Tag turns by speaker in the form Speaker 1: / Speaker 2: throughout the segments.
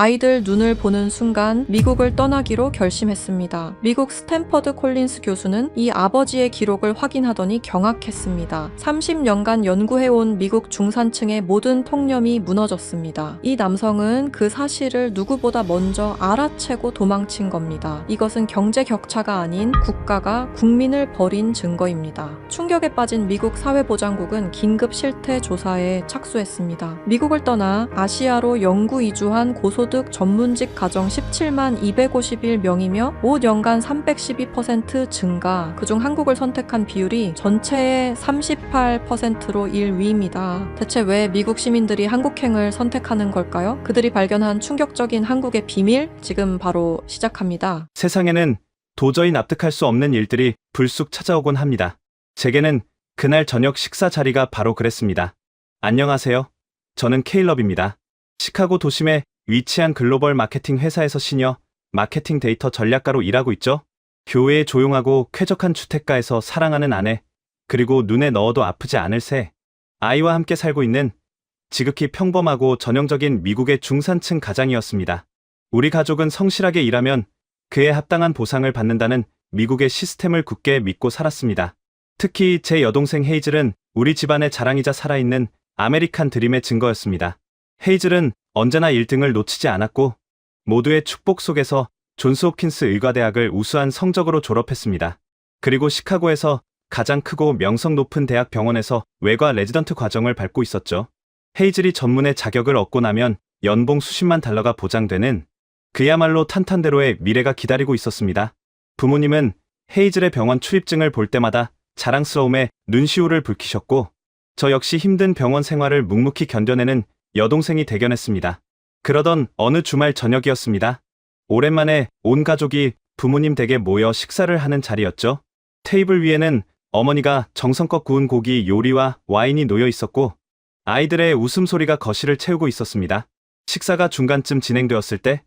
Speaker 1: 아이들 눈을 보는 순간 미국을 떠나기로 결심했습니다. 미국 스탠퍼드 콜린스 교수는 이 아버지의 기록을 확인하더니 경악했습니다. 30년간 연구해온 미국 중산층의 모든 통념이 무너졌습니다. 이 남성은 그 사실을 누구보다 먼저 알아채고 도망친 겁니다. 이것은 경제 격차가 아닌 국가가 국민을 버린 증거입니다. 충격에 빠진 미국 사회보장국은 긴급 실태 조사에 착수했습니다. 미국을 떠나 아시아로 영구 이주한 고소득 전문직 가정 17만 251명이며 5년간 312% 증가, 그중 한국을 선택한 비율이 전체의 38%로 1위입니다. 대체 왜 미국 시민들이 한국행을 선택하는 걸까요? 그들이 발견한 충격적인 한국의 비밀, 지금 바로 시작합니다.
Speaker 2: 세상에는 도저히 납득할 수 없는 일들이 불쑥 찾아오곤 합니다. 제게는 그날 저녁 식사 자리가 바로 그랬습니다. 안녕하세요. 저는 케일럽입니다. 시카고 도심에 위치한 글로벌 마케팅 회사에서 시니어 마케팅 데이터 전략가로 일하고 있죠. 교외의 조용하고 쾌적한 주택가에서 사랑하는 아내, 그리고 눈에 넣어도 아프지 않을 새 아이와 함께 살고 있는 지극히 평범하고 전형적인 미국의 중산층 가장이었습니다. 우리 가족은 성실하게 일하면 그에 합당한 보상을 받는다는 미국의 시스템을 굳게 믿고 살았습니다. 특히 제 여동생 헤이즐은 우리 집안의 자랑이자 살아있는 아메리칸 드림의 증거였습니다. 헤이즐은 언제나 1등을 놓치지 않았고 모두의 축복 속에서 존스 홉킨스 의과대학을 우수한 성적으로 졸업했습니다. 그리고 시카고에서 가장 크고 명성 높은 대학 병원에서 외과 레지던트 과정을 밟고 있었죠. 헤이즐이 전문의 자격을 얻고 나면 연봉 수십만 달러가 보장되는 그야말로 탄탄대로의 미래가 기다리고 있었습니다. 부모님은 헤이즐의 병원 출입증을 볼 때마다 자랑스러움에 눈시울을 붉히셨고 저 역시 힘든 병원 생활을 묵묵히 견뎌내는 여동생이 대견했습니다. 그러던 어느 주말 저녁이었습니다. 오랜만에 온 가족이 부모님 댁에 모여 식사를 하는 자리였죠. 테이블 위에는 어머니가 정성껏 구운 고기 요리와 와인이 놓여 있었고 아이들의 웃음소리가 거실을 채우고 있었습니다. 식사가 중간쯤 진행되었을 때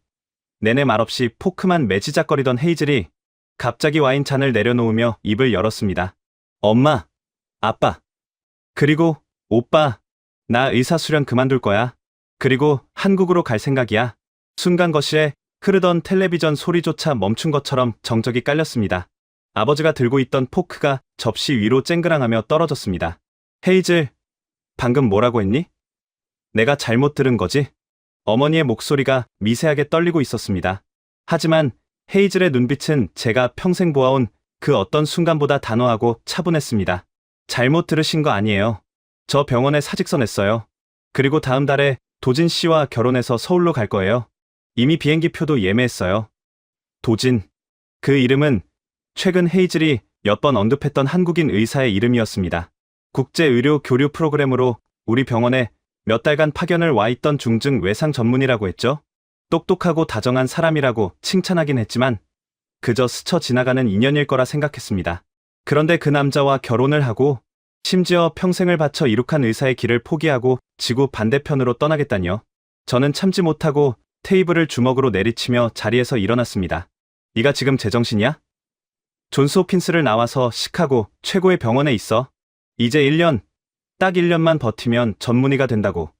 Speaker 2: 내내 말없이 포크만 매지작거리던 헤이즐이 갑자기 와인잔을 내려놓으며 입을 열었습니다. 엄마, 아빠, 그리고 오빠, 나 의사 수련 그만둘 거야. 그리고 한국으로 갈 생각이야. 순간 거실에 흐르던 텔레비전 소리조차 멈춘 것처럼 정적이 깔렸습니다. 아버지가 들고 있던 포크가 접시 위로 쨍그랑하며 떨어졌습니다. 헤이즐, 방금 뭐라고 했니? 내가 잘못 들은 거지? 어머니의 목소리가 미세하게 떨리고 있었습니다. 하지만 헤이즐의 눈빛은 제가 평생 보아온 그 어떤 순간보다 단호하고 차분했습니다. 잘못 들으신 거 아니에요. 저 병원에 사직서 냈어요. 그리고 다음 달에 도진 씨와 결혼해서 서울로 갈 거예요. 이미 비행기 표도 예매했어요. 도진. 그 이름은 최근 헤이즐이 몇 번 언급했던 한국인 의사의 이름이었습니다. 국제의료 교류 프로그램으로 우리 병원에 몇 달간 파견을 와 있던 중증 외상 전문이라고 했죠. 똑똑하고 다정한 사람이라고 칭찬하긴 했지만 그저 스쳐 지나가는 인연일 거라 생각했습니다. 그런데 그 남자와 결혼을 하고 심지어 평생을 바쳐 이룩한 의사의 길을 포기하고 지구 반대편으로 떠나겠다니요. 저는 참지 못하고 테이블을 주먹으로 내리치며 자리에서 일어났습니다. 네가 지금 제정신이야? 존스 홉킨스를 나와서 시카고 최고의 병원에 있어. 이제 1년, 딱 1년만 버티면 전문의가 된다고.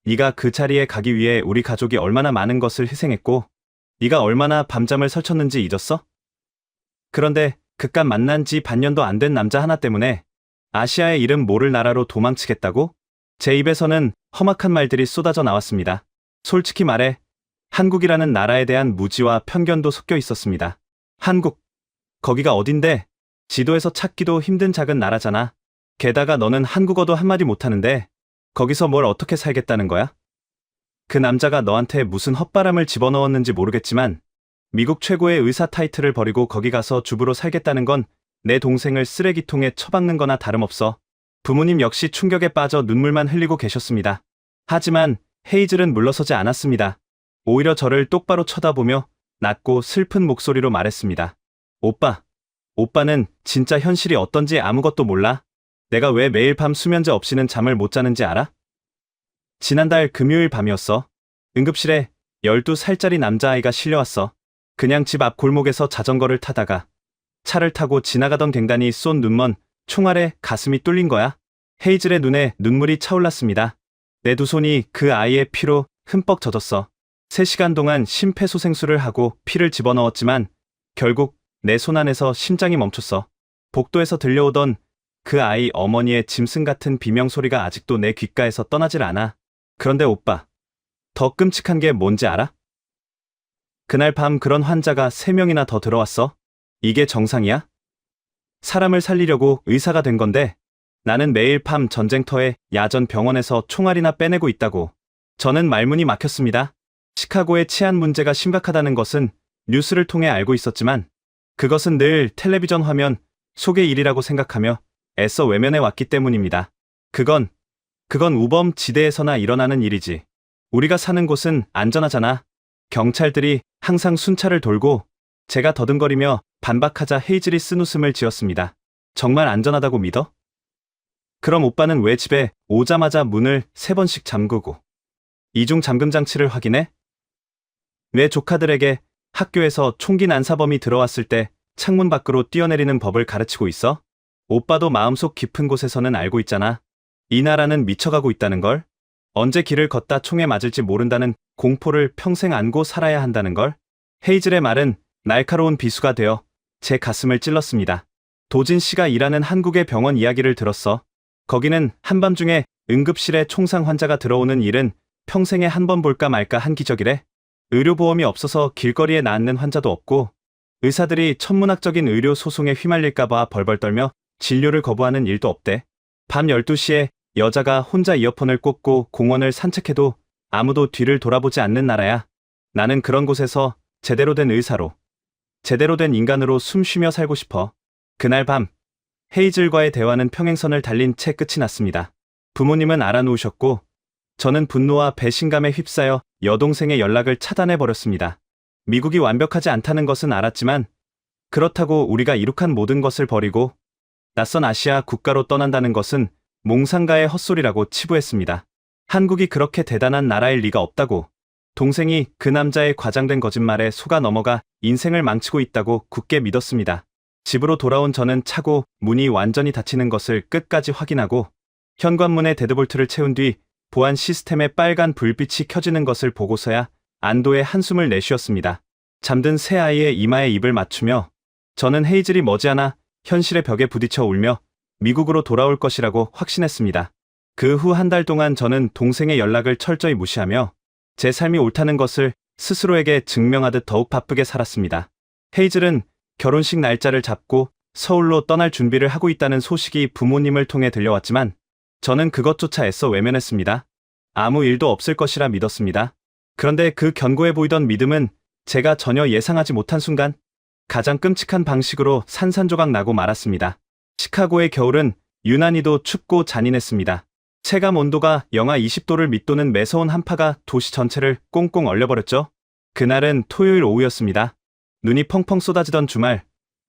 Speaker 2: 네가 그 자리에 가기 위해 우리 가족이 얼마나 많은 것을 희생했고 네가 얼마나 밤잠을 설쳤는지 잊었어? 그런데 그깟 만난 지 반년도 안 된 남자 하나 때문에 아시아의 이름 모를 나라로 도망치겠다고? 제 입에서는 험악한 말들이 쏟아져 나왔습니다. 솔직히 말해 한국이라는 나라에 대한 무지와 편견도 섞여 있었습니다. 한국, 거기가 어딘데? 지도에서 찾기도 힘든 작은 나라잖아. 게다가 너는 한국어도 한마디 못하는데 거기서 뭘 어떻게 살겠다는 거야? 그 남자가 너한테 무슨 헛바람을 집어넣었는지 모르겠지만 미국 최고의 의사 타이틀을 버리고 거기 가서 주부로 살겠다는 건 내 동생을 쓰레기통에 처박는 거나 다름없어. 부모님 역시 충격에 빠져 눈물만 흘리고 계셨습니다. 하지만 헤이즐은 물러서지 않았습니다. 오히려 저를 똑바로 쳐다보며 낮고 슬픈 목소리로 말했습니다. 오빠는 진짜 현실이 어떤지 아무것도 몰라. 내가 왜 매일 밤 수면제 없이는 잠을 못 자는지 알아? 지난달 금요일 밤이었어. 응급실에 12살짜리 남자아이가 실려왔어. 그냥 집 앞 골목에서 자전거를 타다가 차를 타고 지나가던 갱단이 쏜 눈먼 총알에 가슴이 뚫린 거야. 헤이즐의 눈에 눈물이 차올랐습니다. 내 두 손이 그 아이의 피로 흠뻑 젖었어. 3시간 동안 심폐소생술을 하고 피를 집어넣었지만 결국 내 손 안에서 심장이 멈췄어. 복도에서 들려오던 그 아이 어머니의 짐승 같은 비명소리가 아직도 내 귓가에서 떠나질 않아. 그런데 오빠, 더 끔찍한 게 뭔지 알아? 그날 밤 그런 환자가 3명이나 더 들어왔어. 이게 정상이야? 사람을 살리려고 의사가 된 건데 나는 매일 밤 전쟁터에 야전 병원에서 총알이나 빼내고 있다고. 저는 말문이 막혔습니다. 시카고의 치안 문제가 심각하다는 것은 뉴스를 통해 알고 있었지만 그것은 늘 텔레비전 화면 속의 일이라고 생각하며 애써 외면해 왔기 때문입니다. 그건 우범 지대에서나 일어나는 일이지. 우리가 사는 곳은 안전하잖아. 경찰들이 항상 순찰을 돌고 제가 더듬거리며 반박하자 헤이즐이 쓴웃음을 지었습니다. 정말 안전하다고 믿어? 그럼 오빠는 왜 집에 오자마자 문을 3번씩 잠그고 이중 잠금 장치를 확인해? 왜 조카들에게 학교에서 총기 난사범이 들어왔을 때 창문 밖으로 뛰어내리는 법을 가르치고 있어? 오빠도 마음속 깊은 곳에서는 알고 있잖아. 이 나라는 미쳐가고 있다는 걸. 언제 길을 걷다 총에 맞을지 모른다는 공포를 평생 안고 살아야 한다는 걸. 헤이즐의 말은 날카로운 비수가 되어 제 가슴을 찔렀습니다. 도진 씨가 일하는 한국의 병원 이야기를 들었어. 거기는 한밤중에 응급실에 총상 환자가 들어오는 일은 평생에 한 번 볼까 말까 한 기적이래. 의료보험이 없어서 길거리에 낫는 환자도 없고 의사들이 천문학적인 의료 소송에 휘말릴까봐 벌벌 떨며 진료를 거부하는 일도 없대. 밤 12시에 여자가 혼자 이어폰을 꽂고 공원을 산책해도 아무도 뒤를 돌아보지 않는 나라야. 나는 그런 곳에서 제대로 된 의사로, 제대로 된 인간으로 숨 쉬며 살고 싶어. 그날 밤 헤이즐과의 대화는 평행선을 달린 채 끝이 났습니다. 부모님은 알아놓으셨고 저는 분노와 배신감에 휩싸여 여동생의 연락을 차단해버렸습니다. 미국이 완벽하지 않다는 것은 알았지만 그렇다고 우리가 이룩한 모든 것을 버리고 낯선 아시아 국가로 떠난다는 것은 몽상가의 헛소리라고 치부했습니다. 한국이 그렇게 대단한 나라일 리가 없다고. 동생이 그 남자의 과장된 거짓말에 속아 넘어가 인생을 망치고 있다고 굳게 믿었습니다. 집으로 돌아온 저는 차고 문이 완전히 닫히는 것을 끝까지 확인하고 현관문에 데드볼트를 채운 뒤 보안 시스템에 빨간 불빛이 켜지는 것을 보고서야 안도의 한숨을 내쉬었습니다. 잠든 새 아이의 이마에 입을 맞추며 저는 헤이즐이 머지않아 현실의 벽에 부딪혀 울며 미국으로 돌아올 것이라고 확신했습니다. 그 후 한 달 동안 저는 동생의 연락을 철저히 무시하며 제 삶이 옳다는 것을 스스로에게 증명하듯 더욱 바쁘게 살았습니다. 헤이즐은 결혼식 날짜를 잡고 서울로 떠날 준비를 하고 있다는 소식이 부모님을 통해 들려왔지만 저는 그것조차 애써 외면했습니다. 아무 일도 없을 것이라 믿었습니다. 그런데 그 견고해 보이던 믿음은 제가 전혀 예상하지 못한 순간 가장 끔찍한 방식으로 산산조각 나고 말았습니다. 시카고의 겨울은 유난히도 춥고 잔인했습니다. 체감 온도가 영하 20도를 밑도는 매서운 한파가 도시 전체를 꽁꽁 얼려버렸죠. 그날은 토요일 오후였습니다. 눈이 펑펑 쏟아지던 주말,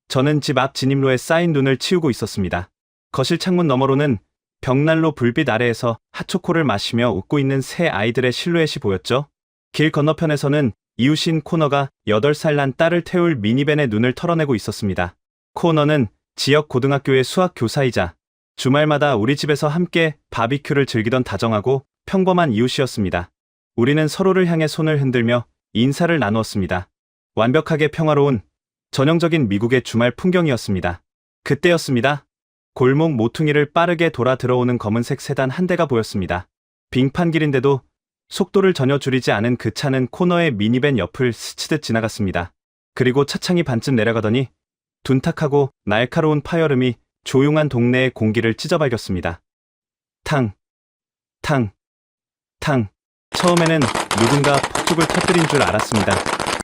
Speaker 2: 저는 집 앞 진입로에 쌓인 눈을 치우고 있었습니다. 거실 창문 너머로는 벽난로 불빛 아래에서 핫초코를 마시며 웃고 있는 새 아이들의 실루엣이 보였죠. 길 건너편에서는 이웃인 코너가 8살 난 딸을 태울 미니밴에 눈을 털어내고 있었습니다. 코너는 지역 고등학교의 수학 교사이자 주말마다 우리 집에서 함께 바비큐를 즐기던 다정하고 평범한 이웃이었습니다. 우리는 서로를 향해 손을 흔들며 인사를 나누었습니다. 완벽하게 평화로운 전형적인 미국의 주말 풍경이었습니다. 그때였습니다. 골목 모퉁이를 빠르게 돌아 들어오는 검은색 세단 한 대가 보였습니다. 빙판길인데도 속도를 전혀 줄이지 않은 그 차는 코너의 미니밴 옆을 스치듯 지나갔습니다. 그리고 차창이 반쯤 내려가더니 둔탁하고 날카로운 파열음이 조용한 동네의 공기를 찢어발겼습니다. 탕, 탕, 탕. 처음에는 누군가 폭죽을 터뜨린 줄 알았습니다.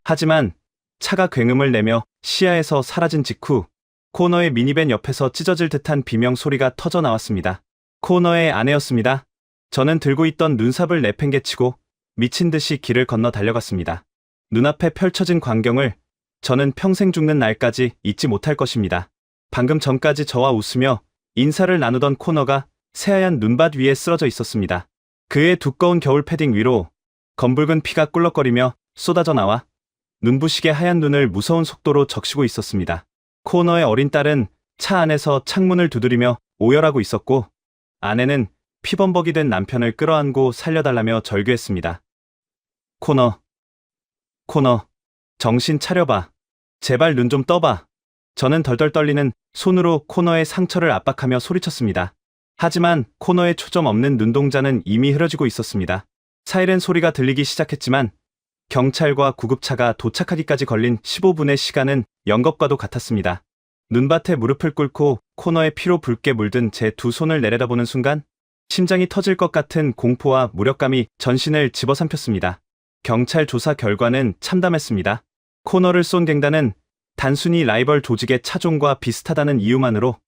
Speaker 2: 하지만 차가 굉음을 내며 시야에서 사라진 직후 코너의 미니밴 옆에서 찢어질 듯한 비명 소리가 터져 나왔습니다. 코너의 아내였습니다. 저는 들고 있던 눈삽을 내팽개치고 미친 듯이 길을 건너 달려갔습니다. 눈앞에 펼쳐진 광경을 저는 평생 죽는 날까지 잊지 못할 것입니다. 방금 전까지 저와 웃으며 인사를 나누던 코너가 새하얀 눈밭 위에 쓰러져 있었습니다. 그의 두꺼운 겨울 패딩 위로 검붉은 피가 꿀럭거리며 쏟아져 나와 눈부시게 하얀 눈을 무서운 속도로 적시고 있었습니다. 코너의 어린 딸은 차 안에서 창문을 두드리며 오열하고 있었고 아내는 피범벅이 된 남편을 끌어안고 살려달라며 절규했습니다. 코너, 코너. 정신 차려봐. 제발 눈 좀 떠봐. 저는 덜덜 떨리는 손으로 코너의 상처를 압박하며 소리쳤습니다. 하지만 코너의 초점 없는 눈동자는 이미 흐려지고 있었습니다. 사이렌 소리가 들리기 시작했지만 경찰과 구급차가 도착하기까지 걸린 15분의 시간은 연겁과도 같았습니다. 눈밭에 무릎을 꿇고 코너에 피로 붉게 물든 제 두 손을 내려다보는 순간 심장이 터질 것 같은 공포와 무력감이 전신을 집어삼켰습니다. 경찰 조사 결과는 참담했습니다. 코너를 쏜 갱단은 단순히 라이벌 조직의 차종과 비슷하다는 이유만으로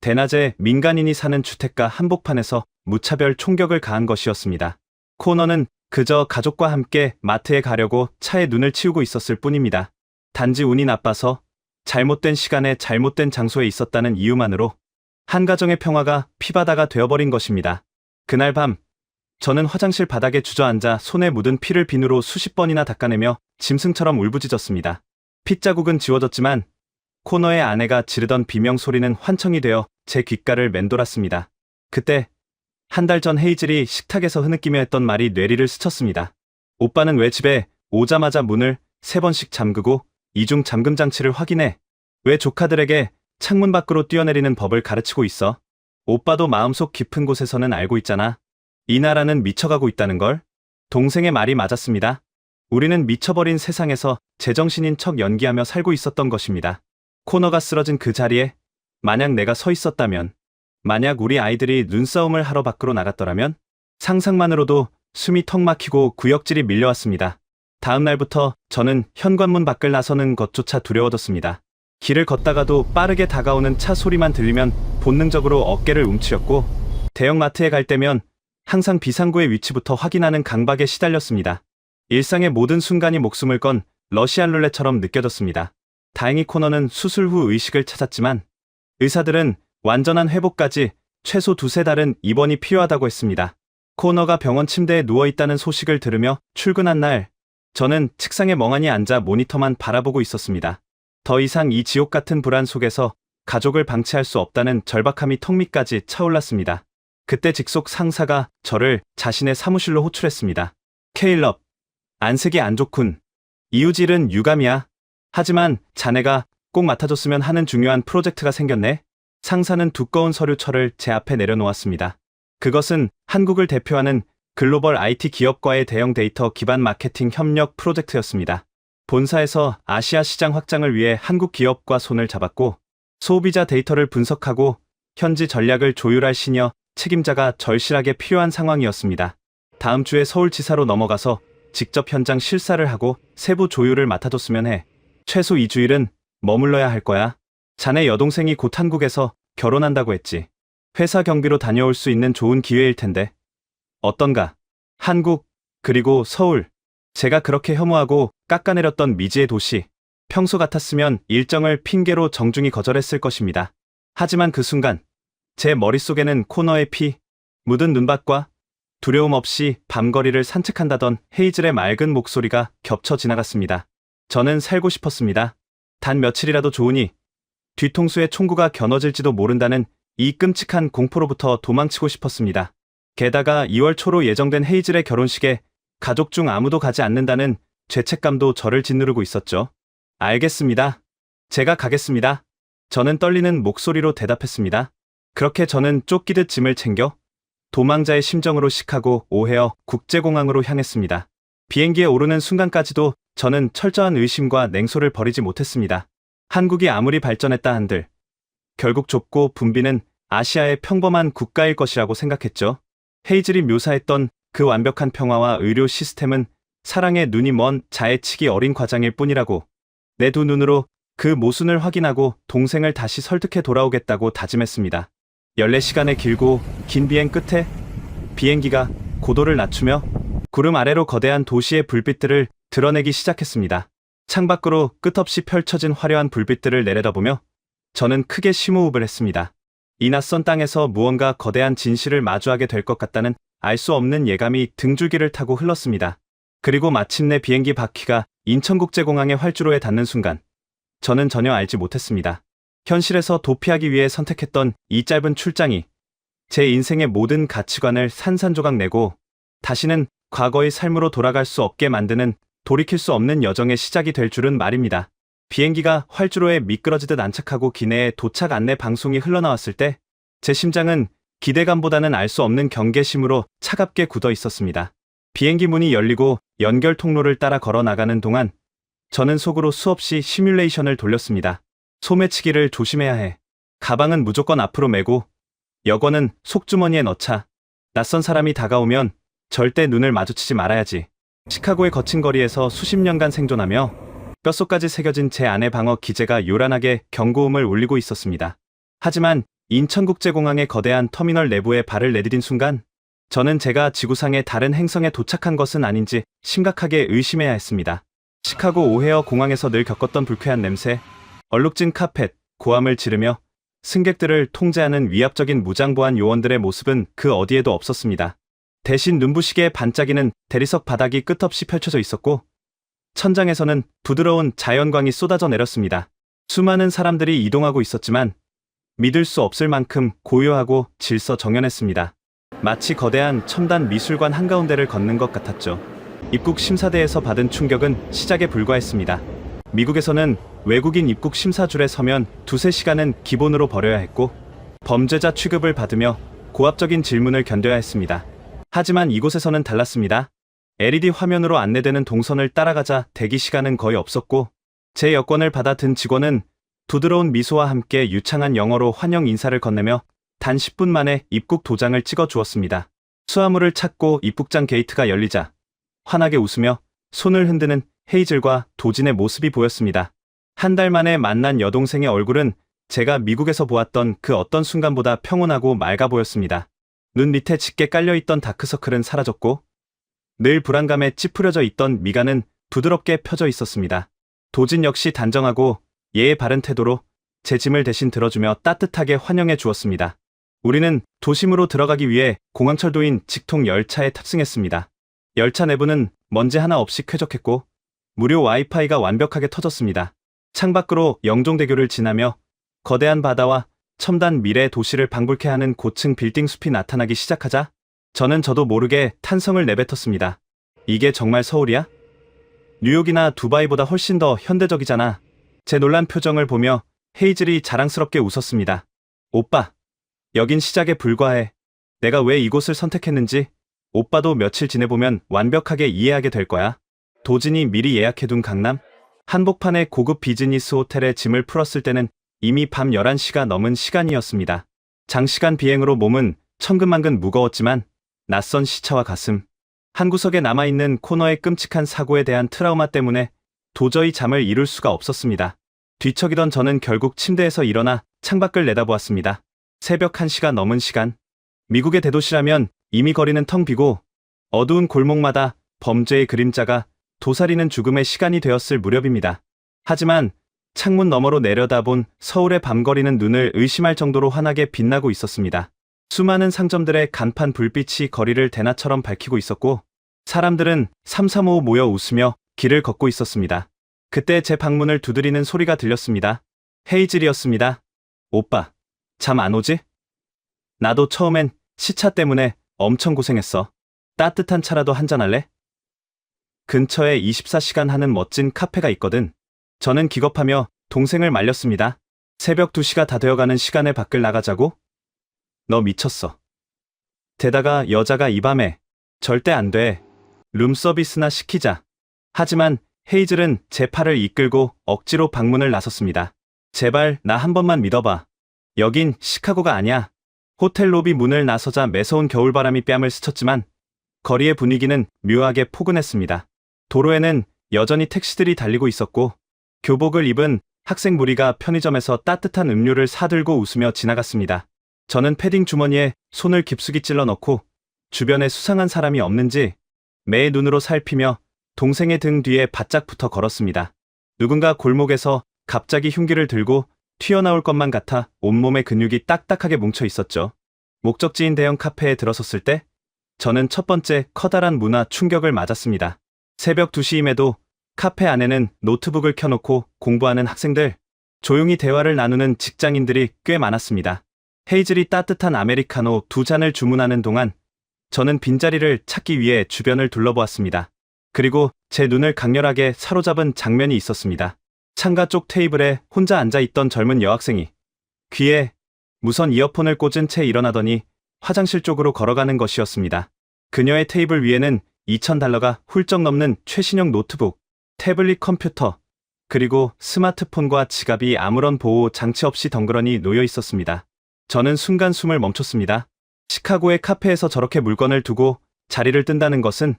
Speaker 2: 대낮에 민간인이 사는 주택가 한복판에서 무차별 총격을 가한 것이었습니다. 코너는 그저 가족과 함께 마트에 가려고 차에 눈을 치우고 있었을 뿐입니다. 단지 운이 나빠서 잘못된 시간에 잘못된 장소에 있었다는 이유만으로 한 가정의 평화가 피바다가 되어버린 것입니다. 그날 밤 저는 화장실 바닥에 주저앉아 손에 묻은 피를 비누로 수십 번이나 닦아내며 짐승처럼 울부짖었습니다. 핏자국은 지워졌지만 코너의 아내가 지르던 비명소리는 환청이 되어 제 귓가를 맴돌았습니다. 그때 한 달 전 헤이즐이 식탁에서 흐느끼며 했던 말이 뇌리를 스쳤습니다. 오빠는 왜 집에 오자마자 문을 3번씩 잠그고 이중 잠금 장치를 확인해? 왜 조카들에게 창문 밖으로 뛰어내리는 법을 가르치고 있어? 오빠도 마음속 깊은 곳에서는 알고 있잖아. 이 나라는 미쳐가고 있다는 걸. 동생의 말이 맞았습니다. 우리는 미쳐버린 세상에서 제정신인 척 연기하며 살고 있었던 것입니다. 코너가 쓰러진 그 자리에 만약 내가 서 있었다면, 만약 우리 아이들이 눈싸움을 하러 밖으로 나갔더라면, 상상만으로도 숨이 턱 막히고 구역질이 밀려왔습니다. 다음 날부터 저는 현관문 밖을 나서는 것조차 두려워졌습니다. 길을 걷다가도 빠르게 다가오는 차 소리만 들리면 본능적으로 어깨를 움츠렸고, 대형마트에 갈 때면 항상 비상구의 위치부터 확인하는 강박에 시달렸습니다. 일상의 모든 순간이 목숨을 건 러시안 룰렛처럼 느껴졌습니다. 다행히 코너는 수술 후 의식을 찾았지만 의사들은 완전한 회복까지 최소 2-3달은 입원이 필요하다고 했습니다. 코너가 병원 침대에 누워있다는 소식을 들으며 출근한 날, 저는 책상에 멍하니 앉아 모니터만 바라보고 있었습니다. 더 이상 이 지옥 같은 불안 속에서 가족을 방치할 수 없다는 절박함이 턱 밑까지 차올랐습니다. 그때 직속 상사가 저를 자신의 사무실로 호출했습니다. 케일럽, 안색이 안 좋군. 이유질은 유감이야. 하지만 자네가 꼭 맡아줬으면 하는 중요한 프로젝트가 생겼네. 상사는 두꺼운 서류철을 제 앞에 내려놓았습니다. 그것은 한국을 대표하는 글로벌 IT 기업과의 대형 데이터 기반 마케팅 협력 프로젝트였습니다. 본사에서 아시아 시장 확장을 위해 한국 기업과 손을 잡았고, 소비자 데이터를 분석하고 현지 전략을 조율할 시니어 책임자가 절실하게 필요한 상황이었습니다. 다음 주에 서울지사로 넘어가서 직접 현장 실사를 하고 세부 조율을 맡아줬으면 해. 최소 2주일은 머물러야 할 거야. 자네 여동생이 곧 한국에서 결혼한다고 했지. 회사 경비로 다녀올 수 있는 좋은 기회일 텐데. 어떤가? 한국, 그리고 서울. 제가 그렇게 혐오하고 깎아내렸던 미지의 도시. 평소 같았으면 일정을 핑계로 정중히 거절했을 것입니다. 하지만 그 순간 제 머릿속에는 코너의 피, 묻은 눈밭과 두려움 없이 밤거리를 산책한다던 헤이즐의 맑은 목소리가 겹쳐 지나갔습니다. 저는 살고 싶었습니다. 단 며칠이라도 좋으니 뒤통수에 총구가 겨눠질지도 모른다는 이 끔찍한 공포로부터 도망치고 싶었습니다. 게다가 2월 초로 예정된 헤이즐의 결혼식에 가족 중 아무도 가지 않는다는 죄책감도 저를 짓누르고 있었죠. 알겠습니다. 제가 가겠습니다. 저는 떨리는 목소리로 대답했습니다. 그렇게 저는 쫓기듯 짐을 챙겨 도망자의 심정으로 시카고 오헤어 국제공항으로 향했습니다. 비행기에 오르는 순간까지도 저는 철저한 의심과 냉소를 버리지 못했습니다. 한국이 아무리 발전했다 한들 결국 좁고 붐비는 아시아의 평범한 국가일 것이라고 생각했죠. 헤이즐이 묘사했던 그 완벽한 평화와 의료 시스템은 사랑에 눈이 먼 자해치기 어린 과장일 뿐이라고. 내 두 눈으로 그 모순을 확인하고 동생을 다시 설득해 돌아오겠다고 다짐했습니다. 14시간의 길고 긴 비행 끝에 비행기가 고도를 낮추며 구름 아래로 거대한 도시의 불빛들을 드러내기 시작했습니다. 창밖으로 끝없이 펼쳐진 화려한 불빛들을 내려다보며 저는 크게 심호흡을 했습니다. 이 낯선 땅에서 무언가 거대한 진실을 마주하게 될 것 같다는 알 수 없는 예감이 등줄기를 타고 흘렀습니다. 그리고 마침내 비행기 바퀴가 인천국제공항의 활주로에 닿는 순간 저는 전혀 알지 못했습니다. 현실에서 도피하기 위해 선택했던 이 짧은 출장이 제 인생의 모든 가치관을 산산조각 내고 다시는 과거의 삶으로 돌아갈 수 없게 만드는 돌이킬 수 없는 여정의 시작이 될 줄은 말입니다. 비행기가 활주로에 미끄러지듯 안착하고 기내에 도착 안내 방송이 흘러나왔을 때 제 심장은 기대감보다는 알 수 없는 경계심으로 차갑게 굳어 있었습니다. 비행기 문이 열리고 연결 통로를 따라 걸어 나가는 동안 저는 속으로 수없이 시뮬레이션을 돌렸습니다. 소매치기를 조심해야 해. 가방은 무조건 앞으로 메고 여권은 속주머니에 넣자. 낯선 사람이 다가오면 절대 눈을 마주치지 말아야지. 시카고의 거친 거리에서 수십 년간 생존하며 뼛속까지 새겨진 제 안의 방어 기제가 요란하게 경고음을 울리고 있었습니다. 하지만 인천국제공항의 거대한 터미널 내부에 발을 내디딘 순간 저는 제가 지구상의 다른 행성에 도착한 것은 아닌지 심각하게 의심해야 했습니다. 시카고 오헤어 공항에서 늘 겪었던 불쾌한 냄새, 얼룩진 카펫, 고함을 지르며 승객들을 통제하는 위압적인 무장보안 요원들의 모습은 그 어디에도 없었습니다. 대신 눈부시게 반짝이는 대리석 바닥이 끝없이 펼쳐져 있었고 천장에서는 부드러운 자연광이 쏟아져 내렸습니다. 수많은 사람들이 이동하고 있었지만 믿을 수 없을 만큼 고요하고 질서정연했습니다. 마치 거대한 첨단 미술관 한가운데를 걷는 것 같았죠. 입국 심사대에서 받은 충격은 시작에 불과했습니다. 미국에서는 외국인 입국 심사줄에 서면 두세 시간은 기본으로 벌여야 했고 범죄자 취급을 받으며 고압적인 질문을 견뎌야 했습니다. 하지만 이곳에서는 달랐습니다. LED 화면으로 안내되는 동선을 따라가자 대기 시간은 거의 없었고 제 여권을 받아 든 직원은 부드러운 미소와 함께 유창한 영어로 환영 인사를 건네며 단 10분 만에 입국 도장을 찍어 주었습니다. 수화물을 찾고 입국장 게이트가 열리자 환하게 웃으며 손을 흔드는 헤이즐과 도진의 모습이 보였습니다. 한 달 만에 만난 여동생의 얼굴은 제가 미국에서 보았던 그 어떤 순간보다 평온하고 맑아 보였습니다. 눈 밑에 짙게 깔려있던 다크서클은 사라졌고 늘 불안감에 찌푸려져 있던 미간은 부드럽게 펴져 있었습니다. 도진 역시 단정하고 예의 바른 태도로 제 짐을 대신 들어주며 따뜻하게 환영해 주었습니다. 우리는 도심으로 들어가기 위해 공항철도인 직통 열차에 탑승했습니다. 열차 내부는 먼지 하나 없이 쾌적했고 무료 와이파이가 완벽하게 터졌습니다. 창밖으로 영종대교를 지나며 거대한 바다와 첨단 미래 도시를 방불케 하는 고층 빌딩 숲이 나타나기 시작하자 저는 저도 모르게 탄성을 내뱉었습니다. 이게 정말 서울이야? 뉴욕이나 두바이보다 훨씬 더 현대적이잖아. 제 놀란 표정을 보며 헤이즐이 자랑스럽게 웃었습니다. 오빠, 여긴 시작에 불과해. 내가 왜 이곳을 선택했는지 오빠도 며칠 지내보면 완벽하게 이해하게 될 거야. 도진이 미리 예약해둔 강남? 한복판의 고급 비즈니스 호텔에 짐을 풀었을 때는 이미 밤 11시가 넘은 시간이었습니다. 장시간 비행으로 몸은 천근만근 무거웠지만 낯선 시차와 가슴, 한 구석에 남아있는 코너의 끔찍한 사고에 대한 트라우마 때문에 도저히 잠을 이룰 수가 없었습니다. 뒤척이던 저는 결국 침대에서 일어나 창밖을 내다보았습니다. 새벽 1시가 넘은 시간. 미국의 대도시라면 이미 거리는 텅 비고 어두운 골목마다 범죄의 그림자가 도사리는 죽음의 시간이 되었을 무렵입니다. 하지만 창문 너머로 내려다본 서울의 밤거리는 눈을 의심할 정도로 환하게 빛나고 있었습니다. 수많은 상점들의 간판 불빛이 거리를 대낮처럼 밝히고 있었고 사람들은 삼삼오오 모여 웃으며 길을 걷고 있었습니다. 그때 제 방문을 두드리는 소리가 들렸습니다. 헤이즐이었습니다. 오빠, 잠 안 오지? 나도 처음엔 시차 때문에 엄청 고생했어. 따뜻한 차라도 한잔할래? 근처에 24시간 하는 멋진 카페가 있거든. 저는 기겁하며 동생을 말렸습니다. 새벽 2시가 다 되어가는 시간에 밖을 나가자고? 너 미쳤어. 게다가 여자가 이 밤에 절대 안 돼. 룸서비스나 시키자. 하지만 헤이즐은 제 팔을 이끌고 억지로 방문을 나섰습니다. 제발 나 한 번만 믿어봐. 여긴 시카고가 아니야. 호텔 로비 문을 나서자 매서운 겨울바람이 뺨을 스쳤지만 거리의 분위기는 묘하게 포근했습니다. 도로에는 여전히 택시들이 달리고 있었고 교복을 입은 학생 무리가 편의점에서 따뜻한 음료를 사들고 웃으며 지나갔습니다. 저는 패딩 주머니에 손을 깊숙이 찔러 넣고 주변에 수상한 사람이 없는지 매의 눈으로 살피며 동생의 등 뒤에 바짝 붙어 걸었습니다. 누군가 골목에서 갑자기 흉기를 들고 튀어나올 것만 같아 온몸의 근육이 딱딱하게 뭉쳐 있었죠. 목적지인 대형 카페에 들어섰을 때 저는 첫 번째 커다란 문화 충격을 맞았습니다. 새벽 2시임에도 카페 안에는 노트북을 켜놓고 공부하는 학생들, 조용히 대화를 나누는 직장인들이 꽤 많았습니다. 헤이즐이 따뜻한 아메리카노 2잔을 주문하는 동안 저는 빈자리를 찾기 위해 주변을 둘러보았습니다. 그리고 제 눈을 강렬하게 사로잡은 장면이 있었습니다. 창가 쪽 테이블에 혼자 앉아있던 젊은 여학생이 귀에 무선 이어폰을 꽂은 채 일어나더니 화장실 쪽으로 걸어가는 것이었습니다. 그녀의 테이블 위에는 $2,000가 훌쩍 넘는 최신형 노트북, 태블릿 컴퓨터, 그리고 스마트폰과 지갑이 아무런 보호 장치 없이 덩그러니 놓여 있었습니다. 저는 순간 숨을 멈췄습니다. 시카고의 카페에서 저렇게 물건을 두고 자리를 뜬다는 것은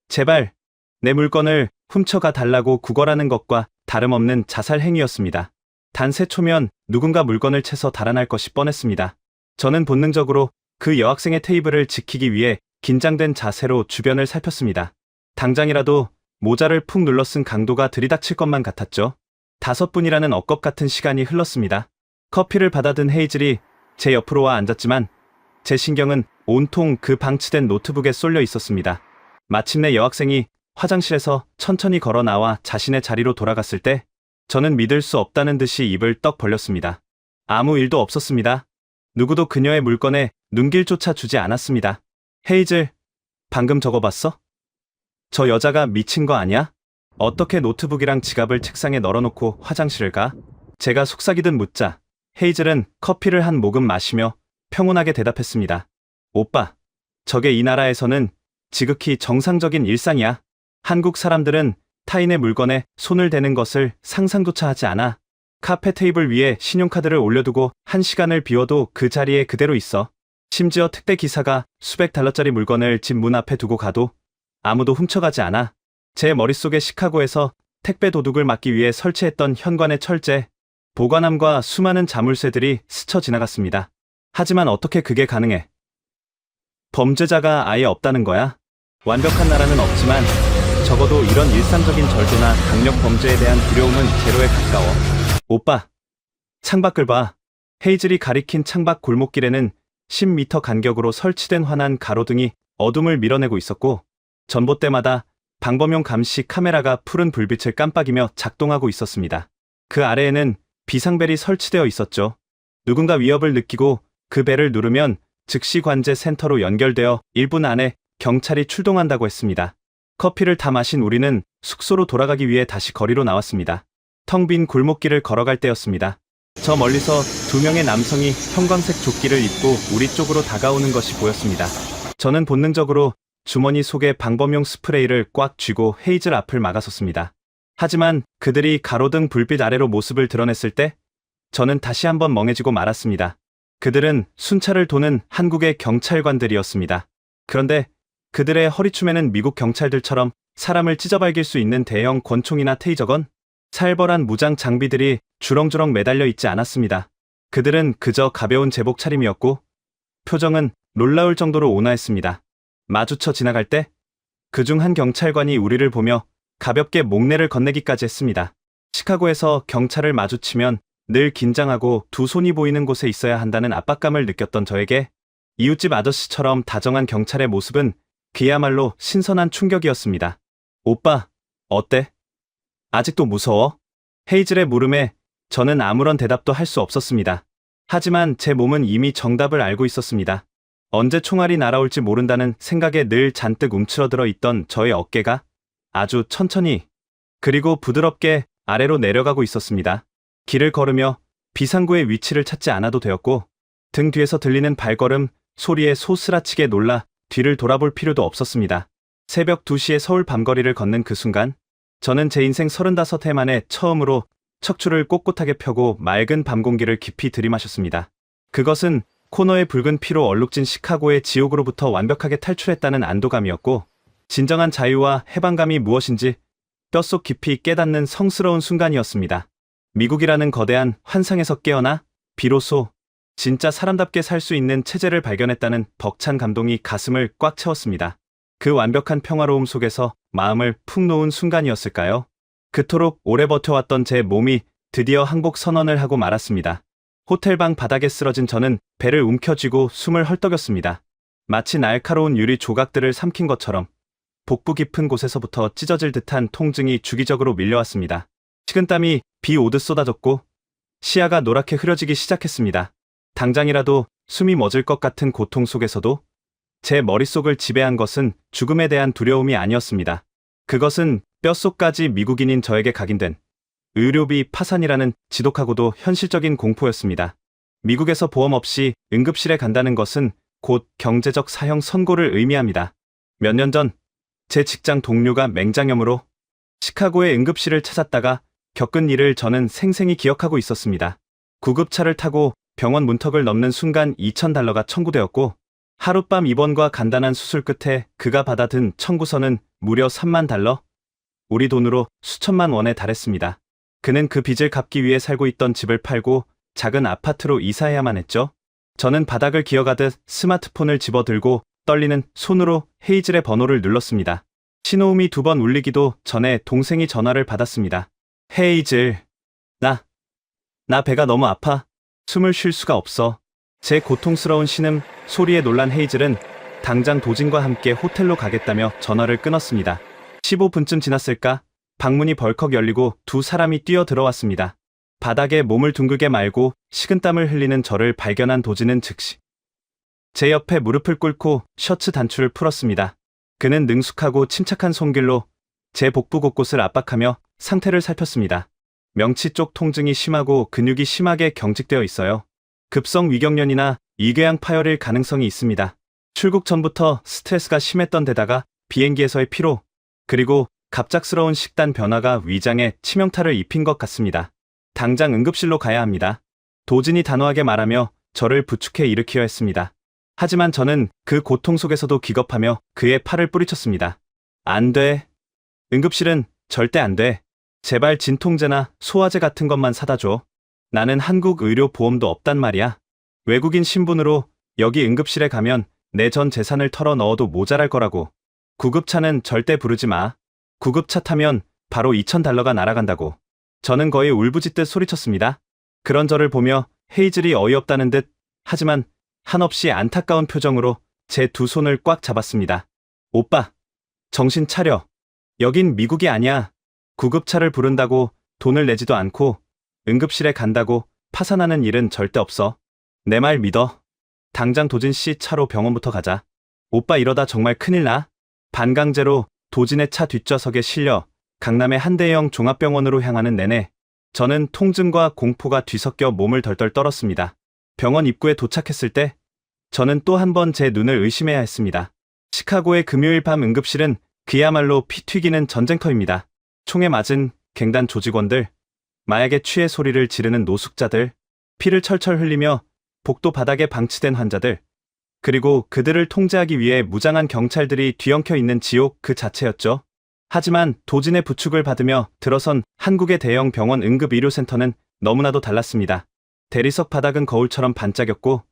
Speaker 2: 제발 내 물건을 훔쳐가 달라고 구걸하는 것과 다름없는 자살 행위였습니다. 단 세 초면 누군가 물건을 채서 달아날 것이 뻔했습니다. 저는 본능적으로 그 여학생의 테이블을 지키기 위해 긴장된 자세로 주변을 살폈습니다. 당장이라도 모자를 푹 눌러 쓴 강도가 들이닥칠 것만 같았죠. 5분이라는 억겁 같은 시간이 흘렀습니다. 커피를 받아든 헤이즐이 제 옆으로 와 앉았지만 제 신경은 온통 그 방치된 노트북에 쏠려 있었습니다. 마침내 여학생이 화장실에서 천천히 걸어 나와 자신의 자리로 돌아갔을 때 저는 믿을 수 없다는 듯이 입을 떡 벌렸습니다. 아무 일도 없었습니다. 누구도 그녀의 물건에 눈길조차 주지 않았습니다. 헤이즐, 방금 저거 봤어? 저 여자가 미친 거 아니야? 어떻게 노트북이랑 지갑을 책상에 널어놓고 화장실을 가? 제가 속삭이듯 묻자 헤이즐은 커피를 한 모금 마시며 평온하게 대답했습니다. 오빠, 저게 이 나라에서는 지극히 정상적인 일상이야. 한국 사람들은 타인의 물건에 손을 대는 것을 상상조차 하지 않아. 카페 테이블 위에 신용카드를 올려두고 1시간을 비워도 그 자리에 그대로 있어. 심지어 택배 기사가 수백 달러짜리 물건을 집 문 앞에 두고 가도 아무도 훔쳐가지 않아. 제 머릿속에 시카고에서 택배 도둑을 막기 위해 설치했던 현관의 철제, 보관함과 수많은 자물쇠들이 스쳐 지나갔습니다. 하지만 어떻게 그게 가능해? 범죄자가 아예 없다는 거야? 완벽한 나라는 없지만 적어도 이런 일상적인 절도나 강력 범죄에 대한 두려움은 제로에 가까워. 오빠, 창밖을 봐. 헤이즐이 가리킨 창밖 골목길에는 10m 간격으로 설치된 환한 가로등이 어둠을 밀어내고 있었고 전봇대마다 방범용 감시 카메라가 푸른 불빛을 깜빡이며 작동하고 있었습니다. 그 아래에는 비상벨이 설치되어 있었죠. 누군가 위협을 느끼고 그 벨을 누르면 즉시 관제 센터로 연결되어 1분 안에 경찰이 출동한다고 했습니다. 커피를 다 마신 우리는 숙소로 돌아가기 위해 다시 거리로 나왔습니다. 텅 빈 골목길을 걸어갈 때였습니다. 저 멀리서 2명의 남성이 형광색 조끼를 입고 우리 쪽으로 다가오는 것이 보였습니다. 저는 본능적으로 주머니 속에 방범용 스프레이를 꽉 쥐고 헤이즐 앞을 막아섰습니다. 하지만 그들이 가로등 불빛 아래로 모습을 드러냈을 때 저는 다시 한번 멍해지고 말았습니다. 그들은 순찰을 도는 한국의 경찰관들이었습니다. 그런데 그들의 허리춤에는 미국 경찰들처럼 사람을 찢어발길 수 있는 대형 권총이나 테이저건, 살벌한 무장 장비들이 주렁주렁 매달려 있지 않았습니다. 그들은 그저 가벼운 제복 차림이었고 표정은 놀라울 정도로 온화했습니다. 마주쳐 지나갈 때 그중 한 경찰관이 우리를 보며 가볍게 목례를 건네기까지 했습니다. 시카고에서 경찰을 마주치면 늘 긴장하고 두 손이 보이는 곳에 있어야 한다는 압박감을 느꼈던 저에게 이웃집 아저씨처럼 다정한 경찰의 모습은 그야말로 신선한 충격이었습니다. 오빠, 어때? 아직도 무서워? 헤이즐의 물음에 저는 아무런 대답도 할 수 없었습니다. 하지만 제 몸은 이미 정답을 알고 있었습니다. 언제 총알이 날아올지 모른다는 생각에 늘 잔뜩 움츠러들어 있던 저의 어깨가 아주 천천히 그리고 부드럽게 아래로 내려가고 있었습니다. 길을 걸으며 비상구의 위치를 찾지 않아도 되었고 등 뒤에서 들리는 발걸음 소리에 소스라치게 놀라 뒤를 돌아볼 필요도 없었습니다. 새벽 2시에 서울 밤거리를 걷는 그 순간 저는 제 인생 35해 만에 처음으로 척추를 꼿꼿하게 펴고 맑은 밤 공기를 깊이 들이마셨습니다. 그것은 코너의 붉은 피로 얼룩진 시카고의 지옥으로부터 완벽하게 탈출했다는 안도감이었고 진정한 자유와 해방감이 무엇인지 뼛속 깊이 깨닫는 성스러운 순간이었습니다. 미국이라는 거대한 환상에서 깨어나 비로소 진짜 사람답게 살 수 있는 체제를 발견했다는 벅찬 감동이 가슴을 꽉 채웠습니다. 그 완벽한 평화로움 속에서 마음을 푹 놓은 순간이었을까요? 그토록 오래 버텨왔던 제 몸이 드디어 항복 선언을 하고 말았습니다. 호텔방 바닥에 쓰러진 저는 배를 움켜쥐고 숨을 헐떡였습니다. 마치 날카로운 유리 조각들을 삼킨 것처럼 복부 깊은 곳에서부터 찢어질 듯한 통증이 주기적으로 밀려왔습니다. 식은땀이 비 오듯 쏟아졌고 시야가 노랗게 흐려지기 시작했습니다. 당장이라도 숨이 멎을 것 같은 고통 속에서도 제 머릿속을 지배한 것은 죽음에 대한 두려움이 아니었습니다. 그것은 뼛속까지 미국인인 저에게 각인된 의료비 파산이라는 지독하고도 현실적인 공포였습니다. 미국에서 보험 없이 응급실에 간다는 것은 곧 경제적 사형 선고를 의미합니다. 몇 년 전 제 직장 동료가 맹장염으로 시카고의 응급실을 찾았다가 겪은 일을 저는 생생히 기억하고 있었습니다. 구급차를 타고 병원 문턱을 넘는 순간 $2,000가 청구되었고 하룻밤 입원과 간단한 수술 끝에 그가 받아든 청구서는 무려 $30,000, 우리 돈으로 수천만 원에 달했습니다. 그는 그 빚을 갚기 위해 살고 있던 집을 팔고 작은 아파트로 이사해야만 했죠. 저는 바닥을 기어가듯 스마트폰을 집어들고 떨리는 손으로 헤이즐의 번호를 눌렀습니다. 신호음이 2번 울리기도 전에 동생이 전화를 받았습니다. 헤이즐, 나 배가 너무 아파. 숨을 쉴 수가 없어. 제 고통스러운 신음 소리에 놀란 헤이즐은 당장 도진과 함께 호텔로 가겠다며 전화를 끊었습니다. 15분쯤 지났을까? 방문이 벌컥 열리고 두 사람이 뛰어 들어왔습니다. 바닥에 몸을 둥글게 말고 식은땀을 흘리는 저를 발견한 도진은 즉시 제 옆에 무릎을 꿇고 셔츠 단추를 풀었습니다. 그는 능숙하고 침착한 손길로 제 복부 곳곳을 압박하며 상태를 살폈습니다. 명치 쪽 통증이 심하고 근육이 심하게 경직되어 있어요. 급성 위경련이나 위궤양 파열일 가능성이 있습니다. 출국 전부터 스트레스가 심했던 데다가 비행기에서의 피로, 그리고 갑작스러운 식단 변화가 위장에 치명타를 입힌 것 같습니다. 당장 응급실로 가야 합니다. 도진이 단호하게 말하며 저를 부축해 일으키려 했습니다. 하지만 저는 그 고통 속에서도 기겁하며 그의 팔을 뿌리쳤습니다. 안 돼. 응급실은 절대 안 돼. 제발 진통제나 소화제 같은 것만 사다 줘. 나는 한국 의료 보험도 없단 말이야. 외국인 신분으로 여기 응급실에 가면 내 전 재산을 털어 넣어도 모자랄 거라고. 구급차는 절대 부르지 마. 구급차 타면 바로 $2,000가 날아간다고. 저는 거의 울부짖듯 소리쳤습니다. 그런 저를 보며 헤이즐이 어이없다는 듯, 하지만 한없이 안타까운 표정으로 제 두 손을 꽉 잡았습니다. 오빠, 정신 차려. 여긴 미국이 아니야. 구급차를 부른다고 돈을 내지도 않고 응급실에 간다고 파산하는 일은 절대 없어. 내 말 믿어. 당장 도진 씨 차로 병원부터 가자. 오빠 이러다 정말 큰일 나. 반강제로 도진의 차 뒷좌석에 실려 강남의 한 대형 종합병원으로 향하는 내내 저는 통증과 공포가 뒤섞여 몸을 덜덜 떨었습니다. 병원 입구에 도착했을 때 저는 또 한 번 제 눈을 의심해야 했습니다. 시카고의 금요일 밤 응급실은 그야말로 피 튀기는 전쟁터입니다. 총에 맞은 갱단 조직원들, 마약에 취해 소리를 지르는 노숙자들, 피를 철철 흘리며 복도 바닥에 방치된 환자들, 그리고 그들을 통제하기 위해 무장한 경찰들이 뒤엉켜 있는 지옥 그 자체였죠. 하지만 도진의 부축을 받으며 들어선 한국의 대형 병원 응급의료센터는 너무나도 달랐습니다. 대리석 바닥은 거울처럼 반짝였고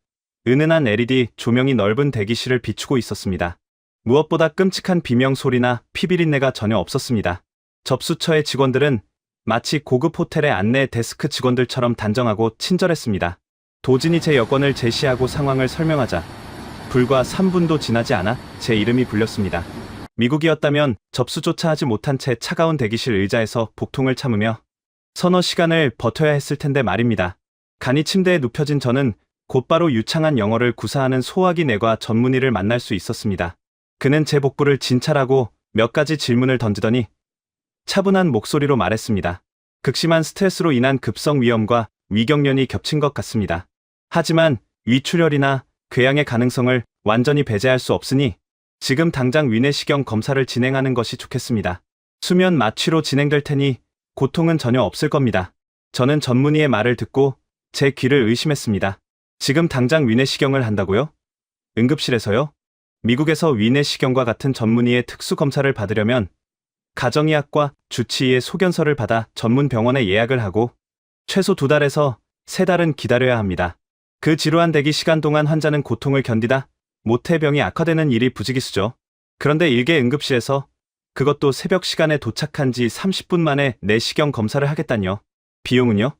Speaker 2: 은은한 LED 조명이 넓은 대기실을 비추고 있었습니다. 무엇보다 끔찍한 비명 소리나 피비린내가 전혀 없었습니다. 접수처의 직원들은 마치 고급 호텔의 안내 데스크 직원들처럼 단정하고 친절했습니다. 도진이 제 여권을 제시하고 상황을 설명하자 불과 3분도 지나지 않아 제 이름이 불렸습니다. 미국이었다면 접수조차 하지 못한 채 차가운 대기실 의자에서 복통을 참으며 서너 시간을 버텨야 했을 텐데 말입니다. 간이 침대에 눕혀진 저는 곧바로 유창한 영어를 구사하는 소화기 내과 전문의를 만날 수 있었습니다. 그는 제 복부를 진찰하고 몇 가지 질문을 던지더니 차분한 목소리로 말했습니다. 극심한 스트레스로 인한 급성 위염과 위경련이 겹친 것 같습니다. 하지만 위출혈이나 궤양의 가능성을 완전히 배제할 수 없으니 지금 당장 위내시경 검사를 진행하는 것이 좋겠습니다. 수면 마취로 진행될 테니 고통은 전혀 없을 겁니다. 저는 전문의의 말을 듣고 제 귀를 의심했습니다. 지금 당장 위내시경을 한다고요? 응급실에서요? 미국에서 위내시경과 같은 전문의의 특수검사를 받으려면 가정의학과 주치의의 소견서를 받아 전문 병원에 예약을 하고 최소 2달에서 3달은 기다려야 합니다. 그 지루한 대기 시간 동안 환자는 고통을 견디다 못해 병이 악화되는 일이 부지기수죠. 그런데 일개 응급실에서, 그것도 새벽 시간에 도착한 지 30분 만에 내시경 검사를 하겠다뇨. 비용은요?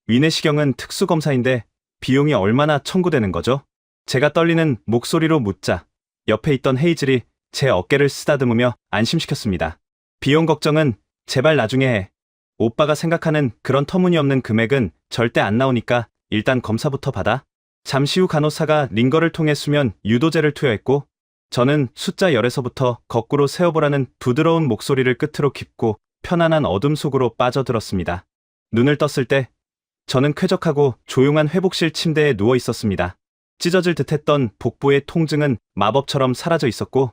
Speaker 2: 위내시경은 특수검사인데 비용이 얼마나 청구되는 거죠? 제가 떨리는 목소리로 묻자 옆에 있던 헤이즐이 제 어깨를 쓰다듬으며 안심시켰습니다. 비용 걱정은 제발 나중에 해. 오빠가 생각하는 그런 터무니없는 금액은 절대 안 나오니까 일단 검사부터 받아. 잠시 후 간호사가 링거를 통해 수면 유도제를 투여했고 저는 숫자 10에서부터 거꾸로 세어보라는 부드러운 목소리를 끝으로 깊고 편안한 어둠 속으로 빠져들었습니다. 눈을 떴을 때 저는 쾌적하고 조용한 회복실 침대에 누워 있었습니다. 찢어질 듯했던 복부의 통증은 마법처럼 사라져 있었고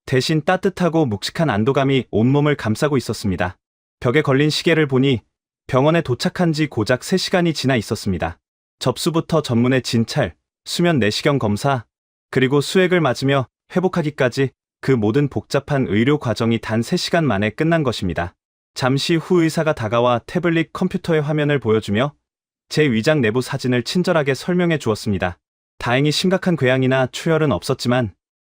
Speaker 2: 대신 따뜻하고 묵직한 안도감이 온몸을 감싸고 있었습니다. 벽에 걸린 시계를 보니 병원에 도착한 지 고작 3시간이 지나 있었습니다. 접수부터 전문의 진찰, 수면 내시경 검사, 그리고 수액을 맞으며 회복하기까지 그 모든 복잡한 의료 과정이 단 3시간 만에 끝난 것입니다. 잠시 후 의사가 다가와 태블릿 컴퓨터의 화면을 보여주며 제 위장 내부 사진을 친절하게 설명해 주었습니다. 다행히 심각한 궤양이나 출혈은 없었지만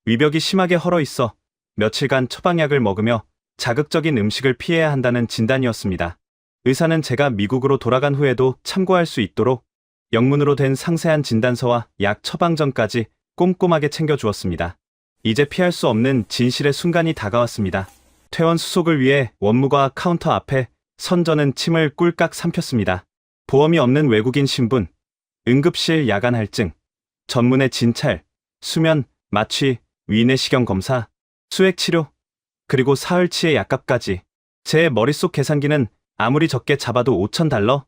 Speaker 2: 위벽이 심하게 헐어 있어 며칠간 처방약을 먹으며 자극적인 음식을 피해야 한다는 진단이었습니다. 의사는 제가 미국으로 돌아간 후에도 참고할 수 있도록 영문으로 된 상세한 진단서와 약 처방전까지 꼼꼼하게 챙겨주었습니다. 이제 피할 수 없는 진실의 순간이 다가왔습니다. 퇴원 수속을 위해 원무과 카운터 앞에 선 저는 침을 꿀깍 삼켰습니다. 보험이 없는 외국인 신분, 응급실 야간 할증, 전문의 진찰, 수면, 마취, 위내시경 검사, 수액 치료, 그리고 사흘치의 약값까지. 제 머릿속 계산기는 아무리 적게 잡아도 $5,000,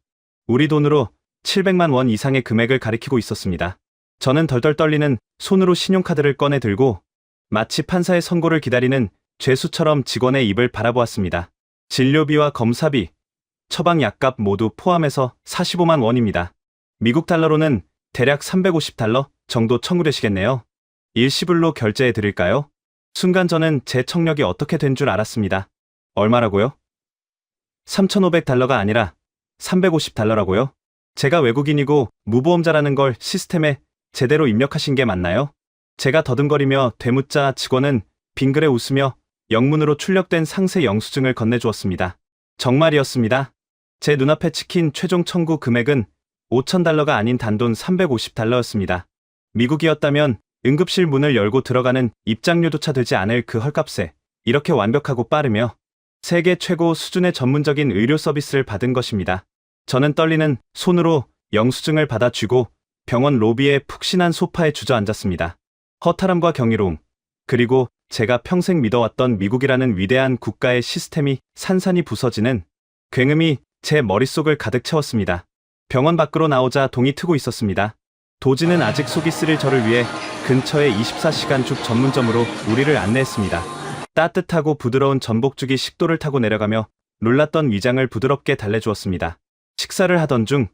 Speaker 2: 우리 돈으로 700만 원 이상의 금액을 가리키고 있었습니다. 저는 덜덜 떨리는 손으로 신용카드를 꺼내 들고 마치 판사의 선고를 기다리는 죄수처럼 직원의 입을 바라보았습니다. 진료비와 검사비, 처방 약값 모두 포함해서 45만 원입니다. 미국 달러로는 대략 $350 정도 청구되시겠네요. 일시불로 결제해 드릴까요? 순간 저는 제 청력이 어떻게 된 줄 알았습니다. 얼마라고요? $3,500가 아니라 $350라고요? 제가 외국인이고 무보험자라는 걸 시스템에 제대로 입력하신 게 맞나요? 제가 더듬거리며 되묻자 직원은 빙그레 웃으며 영문으로 출력된 상세 영수증을 건네주었습니다. 정말이었습니다. 제 눈앞에 찍힌 최종 청구 금액은 $5,000가 아닌 단돈 $350였습니다. 미국이었다면 응급실 문을 열고 들어가는 입장료조차 되지 않을 그 헐값에 이렇게 완벽하고 빠르며 세계 최고 수준의 전문적인 의료 서비스를 받은 것입니다. 저는 떨리는 손으로 영수증을 받아 쥐고 병원 로비의 푹신한 소파에 주저앉았습니다. 허탈함과 경이로움, 그리고 제가 평생 믿어왔던 미국이라는 위대한 국가의 시스템이 산산이 부서지는 굉음이 제 머릿속을 가득 채웠습니다. 병원 밖으로 나오자 동이 트고 있었습니다. 도지는 아직 속이 쓰릴 저를 위해 근처의 24시간 죽 전문점으로 우리를 안내했습니다. 따뜻하고 부드러운 전복죽이 식도를 타고 내려가며 놀랐던 위장을 부드럽게 달래주었습니다. 식사를 하던 중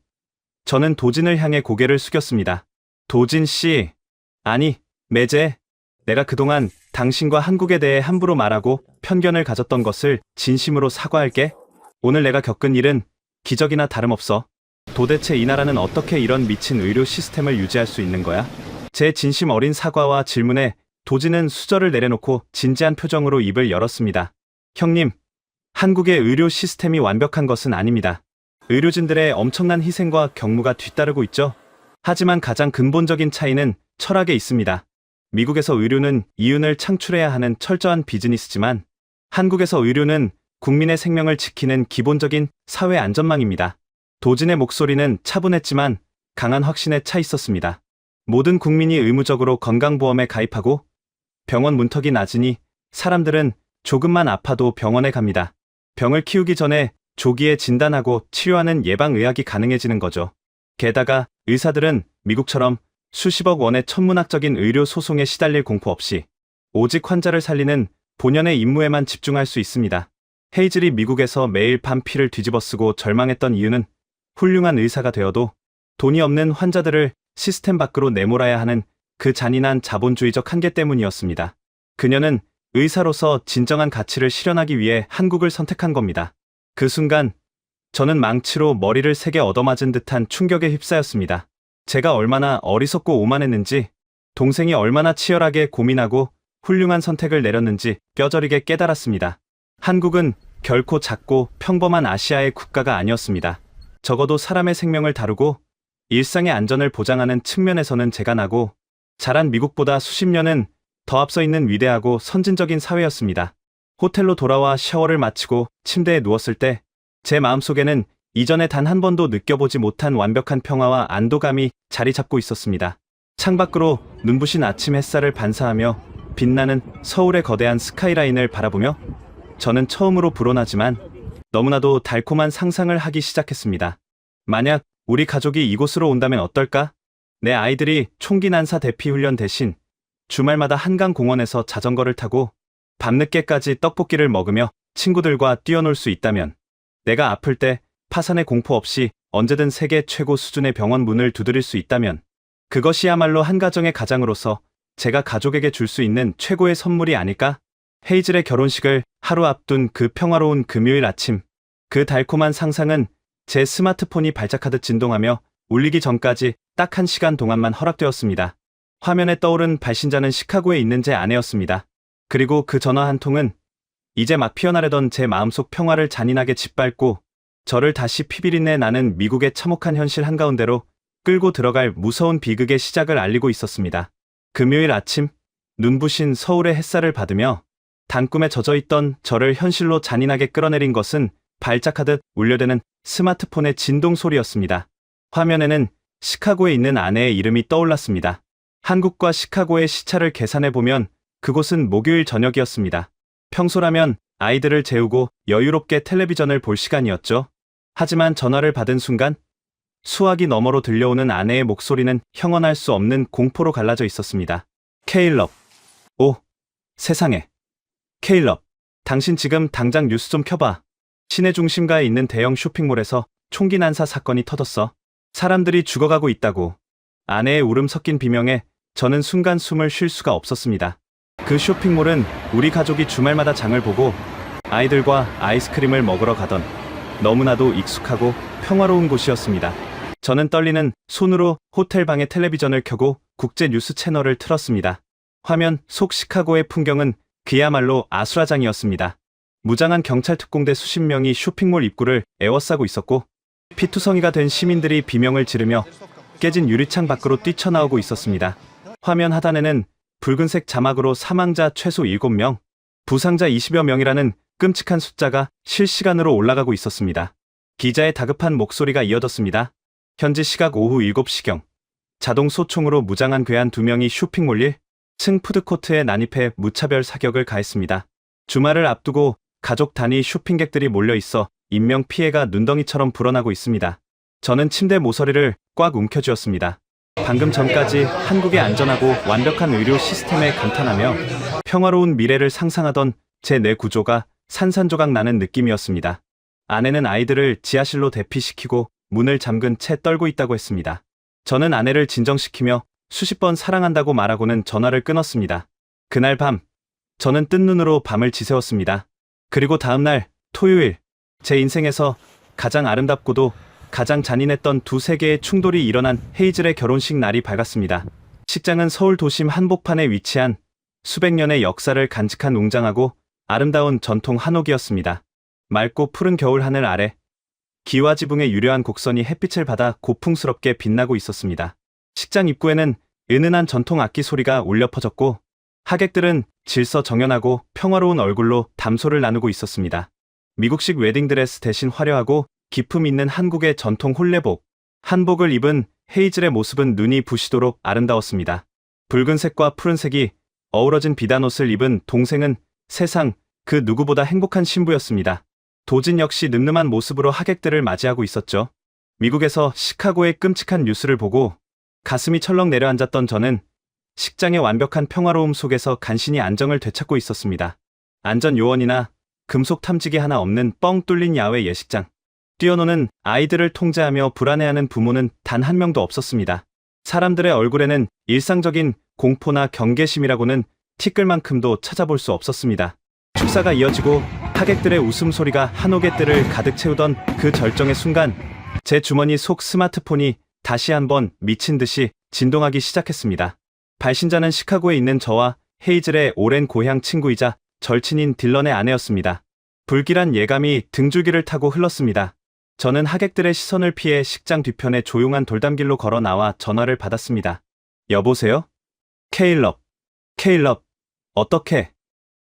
Speaker 2: 저는 도진을 향해 고개를 숙였습니다. 도진 씨, 아니, 매제, 내가 그동안 당신과 한국에 대해 함부로 말하고 편견을 가졌던 것을 진심으로 사과할게. 오늘 내가 겪은 일은 기적이나 다름없어. 도대체 이 나라는 어떻게 이런 미친 의료 시스템을 유지할 수 있는 거야? 제 진심 어린 사과와 질문에 도진은 수저를 내려놓고 진지한 표정으로 입을 열었습니다. 형님, 한국의 의료 시스템이 완벽한 것은 아닙니다. 의료진들의 엄청난 희생과 경무가 뒤따르고 있죠. 하지만 가장 근본적인 차이는 철학에 있습니다. 미국에서 의료는 이윤을 창출해야 하는 철저한 비즈니스지만 한국에서 의료는 국민의 생명을 지키는 기본적인 사회 안전망입니다. 도진의 목소리는 차분했지만 강한 확신에 차 있었습니다. 모든 국민이 의무적으로 건강보험에 가입하고 병원 문턱이 낮으니 사람들은 조금만 아파도 병원에 갑니다. 병을 키우기 전에 조기에 진단하고 치료하는 예방의학이 가능해지는 거죠. 게다가 의사들은 미국처럼 수십억 원의 천문학적인 의료 소송에 시달릴 공포 없이 오직 환자를 살리는 본연의 임무에만 집중할 수 있습니다. 헤이즐이 미국에서 매일 밤 피를 뒤집어쓰고 절망했던 이유는 훌륭한 의사가 되어도 돈이 없는 환자들을 시스템 밖으로 내몰아야 하는 그 잔인한 자본주의적 한계 때문이었습니다. 그녀는 의사로서 진정한 가치를 실현하기 위해 한국을 선택한 겁니다. 그 순간 저는 망치로 머리를 세게 얻어맞은 듯한 충격에 휩싸였습니다. 제가 얼마나 어리석고 오만했는지, 동생이 얼마나 치열하게 고민하고 훌륭한 선택을 내렸는지 뼈저리게 깨달았습니다. 한국은 결코 작고 평범한 아시아의 국가가 아니었습니다. 적어도 사람의 생명을 다루고 일상의 안전을 보장하는 측면에서는 제가 나고 자란 미국보다 수십 년은 더 앞서 있는 위대하고 선진적인 사회였습니다. 호텔로 돌아와 샤워를 마치고 침대에 누웠을 때 제 마음속에는 이전에 단 한 번도 느껴보지 못한 완벽한 평화와 안도감이 자리 잡고 있었습니다. 창밖으로 눈부신 아침 햇살을 반사하며 빛나는 서울의 거대한 스카이라인을 바라보며 저는 처음으로 불어나지만 너무나도 달콤한 상상을 하기 시작했습니다. 만약 우리 가족이 이곳으로 온다면 어떨까? 내 아이들이 총기 난사 대피 훈련 대신 주말마다 한강공원에서 자전거를 타고 밤늦게까지 떡볶이를 먹으며 친구들과 뛰어놀 수 있다면, 내가 아플 때 파산의 공포 없이 언제든 세계 최고 수준의 병원 문을 두드릴 수 있다면, 그것이야말로 한 가정의 가장으로서 제가 가족에게 줄 수 있는 최고의 선물이 아닐까? 헤이즐의 결혼식을 하루 앞둔 그 평화로운 금요일 아침, 그 달콤한 상상은 제 스마트폰이 발작하듯 진동하며 울리기 전까지 딱 1시간 동안만 허락되었습니다. 화면에 떠오른 발신자는 시카고에 있는 제 아내였습니다. 그리고 그 전화 한 통은 이제 막 피어나려던 제 마음속 평화를 잔인하게 짓밟고 저를 다시 피비린내 나는 미국의 참혹한 현실 한가운데로 끌고 들어갈 무서운 비극의 시작을 알리고 있었습니다. 금요일 아침, 눈부신 서울의 햇살을 받으며 단꿈에 젖어있던 저를 현실로 잔인하게 끌어내린 것은 발작하듯 울려대는 스마트폰의 진동 소리였습니다. 화면에는 시카고에 있는 아내의 이름이 떠올랐습니다. 한국과 시카고의 시차를 계산해보면 그곳은 목요일 저녁이었습니다. 평소라면 아이들을 재우고 여유롭게 텔레비전을 볼 시간이었죠. 하지만 전화를 받은 순간 수화기 너머로 들려오는 아내의 목소리는 형언할 수 없는 공포로 갈라져 있었습니다. 케일럽. 오, 세상에. 케일럽, 당신 지금 당장 뉴스 좀 켜봐. 시내 중심가에 있는 대형 쇼핑몰에서 총기 난사 사건이 터졌어. 사람들이 죽어가고 있다고. 아내의 울음 섞인 비명에 저는 순간 숨을 쉴 수가 없었습니다. 그 쇼핑몰은 우리 가족이 주말마다 장을 보고 아이들과 아이스크림을 먹으러 가던 너무나도 익숙하고 평화로운 곳이었습니다. 저는 떨리는 손으로 호텔 방의 텔레비전을 켜고 국제 뉴스 채널을 틀었습니다. 화면 속 시카고의 풍경은 그야말로 아수라장이었습니다. 무장한 경찰 특공대 수십 명이 쇼핑몰 입구를 에워싸고 있었고, 피투성이가 된 시민들이 비명을 지르며 깨진 유리창 밖으로 뛰쳐나오고 있었습니다. 화면 하단에는 붉은색 자막으로 사망자 최소 7명, 부상자 20여 명이라는 끔찍한 숫자가 실시간으로 올라가고 있었습니다. 기자의 다급한 목소리가 이어졌습니다. 현지 시각 오후 7시경, 자동 소총으로 무장한 괴한 2명이 쇼핑몰 1층 푸드코트에 난입해 무차별 사격을 가했습니다. 주말을 앞두고 가족 단위 쇼핑객들이 몰려 있어 인명 피해가 눈덩이처럼 불어나고 있습니다. 저는 침대 모서리를 꽉 움켜쥐었습니다. 방금 전까지 한국의 안전하고 완벽한 의료 시스템에 감탄하며 평화로운 미래를 상상하던 제 뇌 구조가 산산조각 나는 느낌이었습니다. 아내는 아이들을 지하실로 대피시키고 문을 잠근 채 떨고 있다고 했습니다. 저는 아내를 진정시키며 수십 번 사랑한다고 말하고는 전화를 끊었습니다. 그날 밤, 저는 뜬 눈으로 밤을 지새웠습니다. 그리고 다음날, 토요일, 제 인생에서 가장 아름답고도 가장 잔인했던 두 세계의 충돌이 일어난 헤이즐의 결혼식 날이 밝았습니다. 식장은 서울 도심 한복판에 위치한 수백 년의 역사를 간직한 웅장하고 아름다운 전통 한옥이었습니다. 맑고 푸른 겨울 하늘 아래 기와 지붕의 유려한 곡선이 햇빛을 받아 고풍스럽게 빛나고 있었습니다. 식장 입구에는 은은한 전통 악기 소리가 울려 퍼졌고 하객들은 질서정연하고 평화로운 얼굴로 담소를 나누고 있었습니다. 미국식 웨딩드레스 대신 화려하고 기품 있는 한국의 전통 홀레복, 한복을 입은 헤이즐의 모습은 눈이 부시도록 아름다웠습니다. 붉은색과 푸른색이 어우러진 비단옷을 입은 동생은 세상 그 누구보다 행복한 신부였습니다. 도진 역시 늠름한 모습으로 하객들을 맞이하고 있었죠. 미국에서 시카고의 끔찍한 뉴스를 보고 가슴이 철렁 내려앉았던 저는 식장의 완벽한 평화로움 속에서 간신히 안정을 되찾고 있었습니다. 안전 요원이나 금속 탐지기 하나 없는 뻥 뚫린 야외 예식장. 뛰어노는 아이들을 통제하며 불안해하는 부모는 단 한 명도 없었습니다. 사람들의 얼굴에는 일상적인 공포나 경계심이라고는 티끌만큼도 찾아볼 수 없었습니다. 축사가 이어지고 하객들의 웃음소리가 한옥의 뜰을 가득 채우던 그 절정의 순간, 제 주머니 속 스마트폰이 다시 한번 미친 듯이 진동하기 시작했습니다. 발신자는 시카고에 있는 저와 헤이즐의 오랜 고향 친구이자 절친인 딜런의 아내였습니다. 불길한 예감이 등줄기를 타고 흘렀습니다. 저는 하객들의 시선을 피해 식장 뒤편의 조용한 돌담길로 걸어 나와 전화를 받았습니다. 여보세요? 케일럽. 어떻게?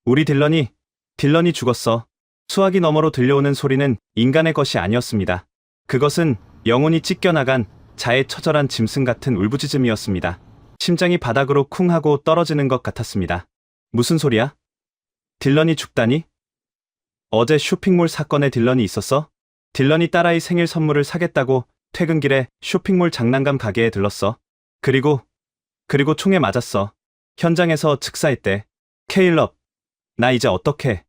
Speaker 2: 우리 딜런이 죽었어. 수화기 너머로 들려오는 소리는 인간의 것이 아니었습니다. 그것은 영혼이 찢겨나간 자의 처절한 짐승 같은 울부짖음이었습니다. 심장이 바닥으로 쿵 하고 떨어지는 것 같았습니다. 무슨 소리야? 딜런이 죽다니? 어제 쇼핑몰 사건에 딜런이 있었어? 딜런이 딸아이 생일 선물을 사겠다고 퇴근길에 쇼핑몰 장난감 가게에 들렀어. 그리고 총에 맞았어. 현장에서 즉사했대. 케일럽, 나 이제 어떡해?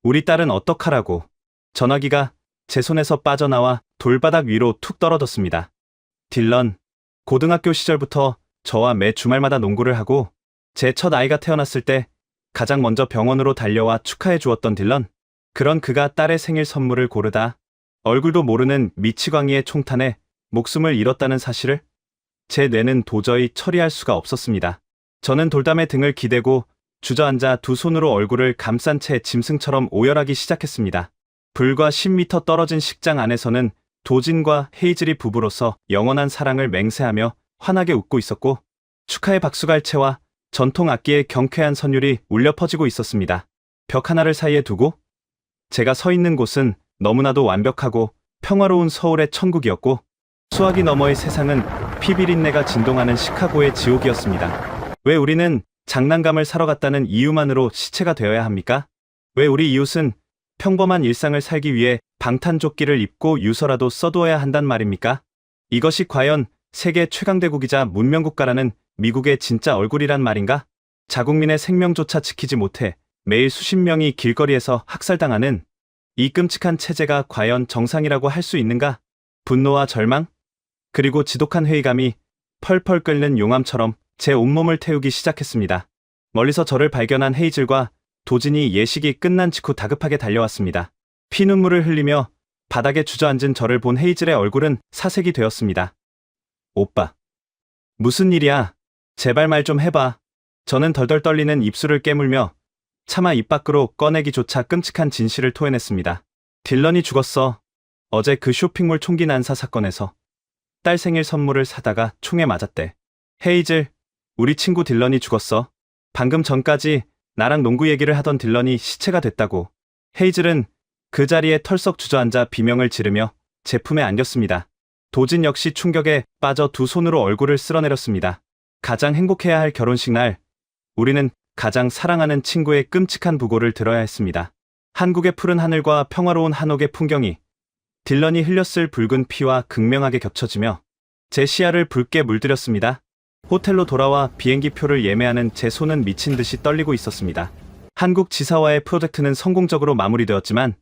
Speaker 2: 우리 딸은 어떡하라고? 전화기가 제 손에서 빠져나와 돌바닥 위로 툭 떨어졌습니다. 딜런, 고등학교 시절부터 저와 매 주말마다 농구를 하고 제 첫 아이가 태어났을 때 가장 먼저 병원으로 달려와 축하해 주었던 딜런. 그런 그가 딸의 생일 선물을 고르다 얼굴도 모르는 미치광이의 총탄에 목숨을 잃었다는 사실을 제 뇌는 도저히 처리할 수가 없었습니다. 저는 돌담에 등을 기대고 주저앉아 두 손으로 얼굴을 감싼 채 짐승처럼 오열하기 시작했습니다. 불과 10m 떨어진 식장 안에서는 도진과 헤이즐이 부부로서 영원한 사랑을 맹세하며 환하게 웃고 있었고 축하의 박수갈채와 전통 악기의 경쾌한 선율이 울려 퍼지고 있었습니다. 벽 하나를 사이에 두고 제가 서 있는 곳은 너무나도 완벽하고 평화로운 서울의 천국이었고 수화기 너머의 세상은 피비린내가 진동하는 시카고의 지옥이었습니다. 왜 우리는 장난감을 사러 갔다는 이유만으로 시체가 되어야 합니까? 왜 우리 이웃은 평범한 일상을 살기 위해 방탄조끼를 입고 유서라도 써두어야 한단 말입니까? 이것이 과연 세계 최강대국이자 문명국가라는 미국의 진짜 얼굴이란 말인가? 자국민의 생명조차 지키지 못해 매일 수십 명이 길거리에서 학살당하는 이 끔찍한 체제가 과연 정상이라고 할 수 있는가? 분노와 절망? 그리고 지독한 회의감이 펄펄 끓는 용암처럼 제 온몸을 태우기 시작했습니다. 멀리서 저를 발견한 헤이즐과 도진이 예식이 끝난 직후 다급하게 달려왔습니다. 피눈물을 흘리며 바닥에 주저앉은 저를 본 헤이즐의 얼굴은 사색이 되었습니다. 오빠. 무슨 일이야? 제발 말 좀 해봐. 저는 덜덜 떨리는 입술을 깨물며 차마 입 밖으로 꺼내기조차 끔찍한 진실을 토해냈습니다. 딜런이 죽었어. 어제 그 쇼핑몰 총기 난사 사건에서 딸 생일 선물을 사다가 총에 맞았대. 헤이즐, 우리 친구 딜런이 죽었어. 방금 전까지 나랑 농구 얘기를 하던 딜런이 시체가 됐다고. 헤이즐은 그 자리에 털썩 주저앉아 비명을 지르며 제 품에 안겼습니다. 도진 역시 충격에 빠져 두 손으로 얼굴을 쓸어내렸습니다. 가장 행복해야 할 결혼식 날, 우리는 가장 사랑하는 친구의 끔찍한 부고를 들어야 했습니다. 한국의 푸른 하늘과 평화로운 한옥의 풍경이 딜런이 흘렸을 붉은 피와 극명하게 겹쳐지며 제 시야를 붉게 물들였습니다. 호텔로 돌아와 비행기 표를 예매하는 제 손은 미친 듯이 떨리고 있었습니다. 한국 지사와의 프로젝트는 성공적으로 마무리되었지만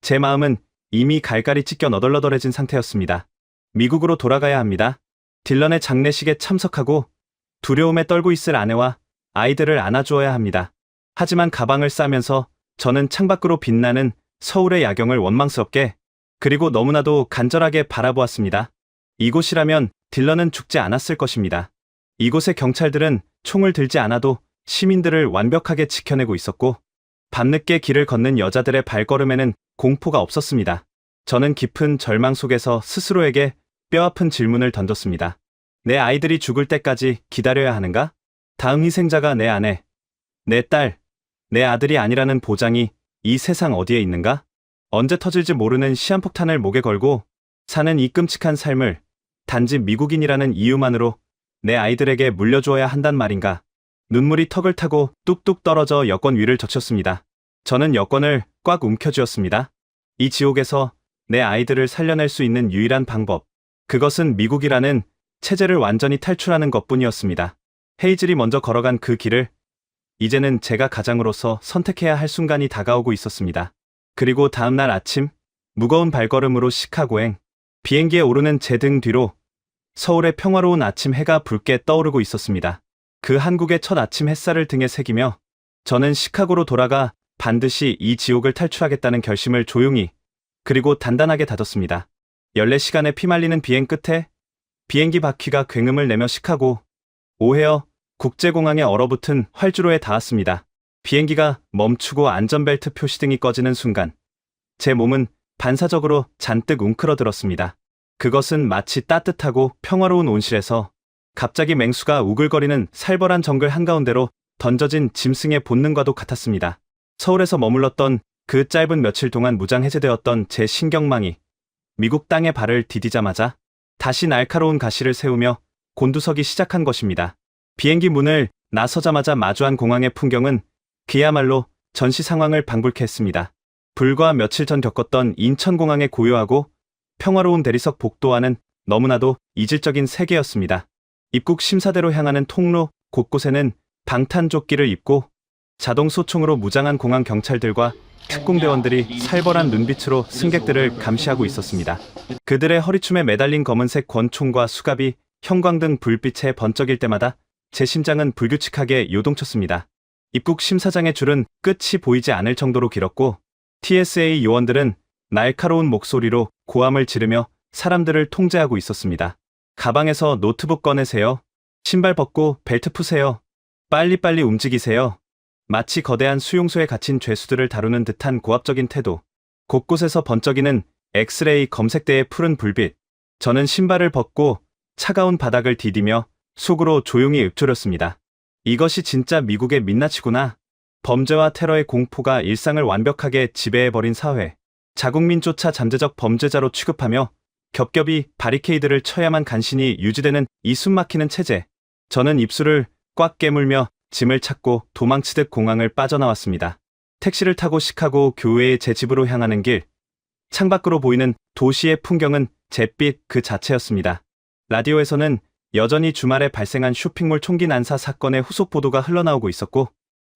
Speaker 2: 제 마음은 이미 갈갈이 찢겨 너덜너덜해진 상태였습니다. 미국으로 돌아가야 합니다. 딜런의 장례식에 참석하고 두려움에 떨고 있을 아내와 아이들을 안아주어야 합니다. 하지만 가방을 싸면서 저는 창밖으로 빛나는 서울의 야경을 원망스럽게 그리고 너무나도 간절하게 바라보았습니다. 이곳이라면 딜런은 죽지 않았을 것입니다. 이곳의 경찰들은 총을 들지 않아도 시민들을 완벽하게 지켜내고 있었고 밤늦게 길을 걷는 여자들의 발걸음에는 공포가 없었습니다. 저는 깊은 절망 속에서 스스로에게 뼈아픈 질문을 던졌습니다. 내 아이들이 죽을 때까지 기다려야 하는가? 다음 희생자가 내 아내, 내 딸, 내 아들이 아니라는 보장이 이 세상 어디에 있는가? 언제 터질지 모르는 시한폭탄을 목에 걸고 사는 이 끔찍한 삶을 단지 미국인이라는 이유만으로 내 아이들에게 물려주어야 한단 말인가? 눈물이 턱을 타고 뚝뚝 떨어져 여권 위를 젖혔습니다. 저는 여권을 꽉 움켜쥐었습니다. 이 지옥에서 내 아이들을 살려낼 수 있는 유일한 방법, 그것은 미국이라는 체제를 완전히 탈출하는 것뿐이었습니다. 헤이즐이 먼저 걸어간 그 길을 이제는 제가 가장으로서 선택해야 할 순간이 다가오고 있었습니다. 그리고 다음날 아침, 무거운 발걸음으로 시카고행, 비행기에 오르는 제 등 뒤로 서울의 평화로운 아침 해가 붉게 떠오르고 있었습니다. 그 한국의 첫 아침 햇살을 등에 새기며 저는 시카고로 돌아가 반드시 이 지옥을 탈출하겠다는 결심을 조용히 그리고 단단하게 다졌습니다. 14시간의 피말리는 비행 끝에 비행기 바퀴가 굉음을 내며 시카고 오헤어 국제공항에 얼어붙은 활주로에 닿았습니다. 비행기가 멈추고 안전벨트 표시등이 꺼지는 순간 제 몸은 반사적으로 잔뜩 웅크러들었습니다. 그것은 마치 따뜻하고 평화로운 온실에서 갑자기 맹수가 우글거리는 살벌한 정글 한가운데로 던져진 짐승의 본능과도 같았습니다. 서울에서 머물렀던 그 짧은 며칠 동안 무장해제되었던 제 신경망이 미국 땅에 발을 디디자마자 다시 날카로운 가시를 세우며 곤두서기 시작한 것입니다. 비행기 문을 나서자마자 마주한 공항의 풍경은 그야말로 전시 상황을 방불케 했습니다. 불과 며칠 전 겪었던 인천공항의 고요하고 평화로운 대리석 복도와는 너무나도 이질적인 세계였습니다. 입국 심사대로 향하는 통로 곳곳에는 방탄조끼를 입고 자동 소총으로 무장한 공항 경찰들과 특공대원들이 살벌한 눈빛으로 승객들을 감시하고 있었습니다. 그들의 허리춤에 매달린 검은색 권총과 수갑이 형광등 불빛에 번쩍일 때마다 제 심장은 불규칙하게 요동쳤습니다. 입국 심사장의 줄은 끝이 보이지 않을 정도로 길었고 TSA 요원들은 날카로운 목소리로 고함을 지르며 사람들을 통제하고 있었습니다. 가방에서 노트북 꺼내세요. 신발 벗고 벨트 푸세요. 빨리빨리 움직이세요. 마치 거대한 수용소에 갇힌 죄수들을 다루는 듯한 고압적인 태도. 곳곳에서 번쩍이는 엑스레이 검색대의 푸른 불빛. 저는 신발을 벗고 차가운 바닥을 디디며 속으로 조용히 읊조렸습니다. 이것이 진짜 미국의 민낯이구나. 범죄와 테러의 공포가 일상을 완벽하게 지배해버린 사회. 자국민조차 잠재적 범죄자로 취급하며 겹겹이 바리케이드를 쳐야만 간신히 유지되는 이 숨막히는 체제. 저는 입술을 꽉 깨물며 짐을 찾고 도망치듯 공항을 빠져나왔습니다. 택시를 타고 시카고 교외의 제 집으로 향하는 길. 창밖으로 보이는 도시의 풍경은 잿빛 그 자체였습니다. 라디오에서는 여전히 주말에 발생한 쇼핑몰 총기 난사 사건의 후속 보도가 흘러나오고 있었고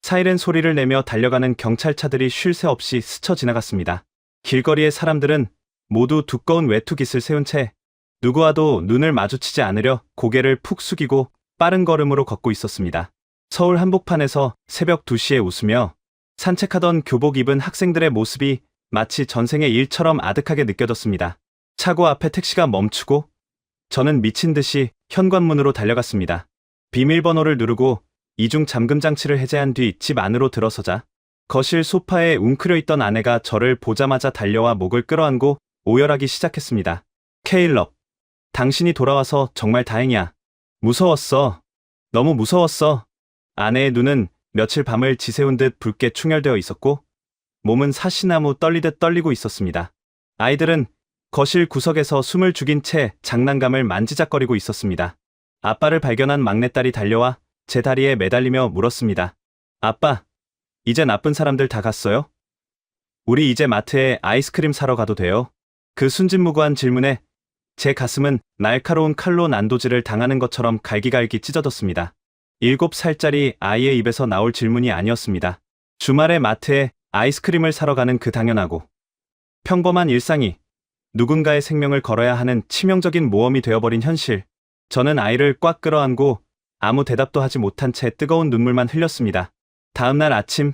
Speaker 2: 사이렌 소리를 내며 달려가는 경찰차들이 쉴 새 없이 스쳐 지나갔습니다. 길거리의 사람들은 모두 두꺼운 외투깃을 세운 채 누구와도 눈을 마주치지 않으려 고개를 푹 숙이고 빠른 걸음으로 걷고 있었습니다. 서울 한복판에서 새벽 2시에 웃으며 산책하던 교복 입은 학생들의 모습이 마치 전생의 일처럼 아득하게 느껴졌습니다. 차고 앞에 택시가 멈추고 저는 미친 듯이 현관문으로 달려갔습니다. 비밀번호를 누르고 이중 잠금 장치를 해제한 뒤 집 안으로 들어서자 거실 소파에 웅크려 있던 아내가 저를 보자마자 달려와 목을 끌어안고 오열하기 시작했습니다. 케일럽, 당신이 돌아와서 정말 다행이야. 무서웠어. 너무 무서웠어. 아내의 눈은 며칠 밤을 지새운 듯 붉게 충혈되어 있었고 몸은 사시나무 떨리듯 떨리고 있었습니다. 아이들은 거실 구석에서 숨을 죽인 채 장난감을 만지작거리고 있었습니다. 아빠를 발견한 막내딸이 달려와 제 다리에 매달리며 물었습니다. 아빠, 이제 나쁜 사람들 다 갔어요? 우리 이제 마트에 아이스크림 사러 가도 돼요? 그 순진무구한 질문에 제 가슴은 날카로운 칼로 난도질을 당하는 것처럼 갈기갈기 찢어졌습니다. 7살짜리 아이의 입에서 나올 질문이 아니었습니다. 주말에 마트에 아이스크림을 사러 가는 그 당연하고 평범한 일상이 누군가의 생명을 걸어야 하는 치명적인 모험이 되어버린 현실. 저는 아이를 꽉 끌어안고 아무 대답도 하지 못한 채 뜨거운 눈물만 흘렸습니다. 다음 날 아침,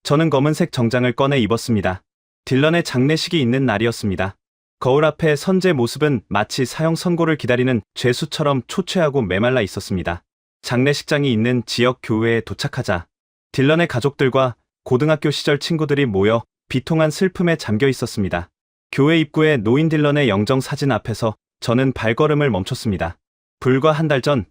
Speaker 2: 저는 검은색 정장을 꺼내 입었습니다. 딜런의 장례식이 있는 날이었습니다. 거울 앞에 선 제 모습은 마치 사형 선고를 기다리는 죄수처럼 초췌하고 메말라 있었습니다. 장례식장이 있는 지역 교회에 도착하자 딜런의 가족들과 고등학교 시절 친구들이 모여 비통한 슬픔에 잠겨 있었습니다. 교회 입구에 노인 딜런의 영정 사진 앞에서 저는 발걸음을 멈췄습니다. 불과 한 달 전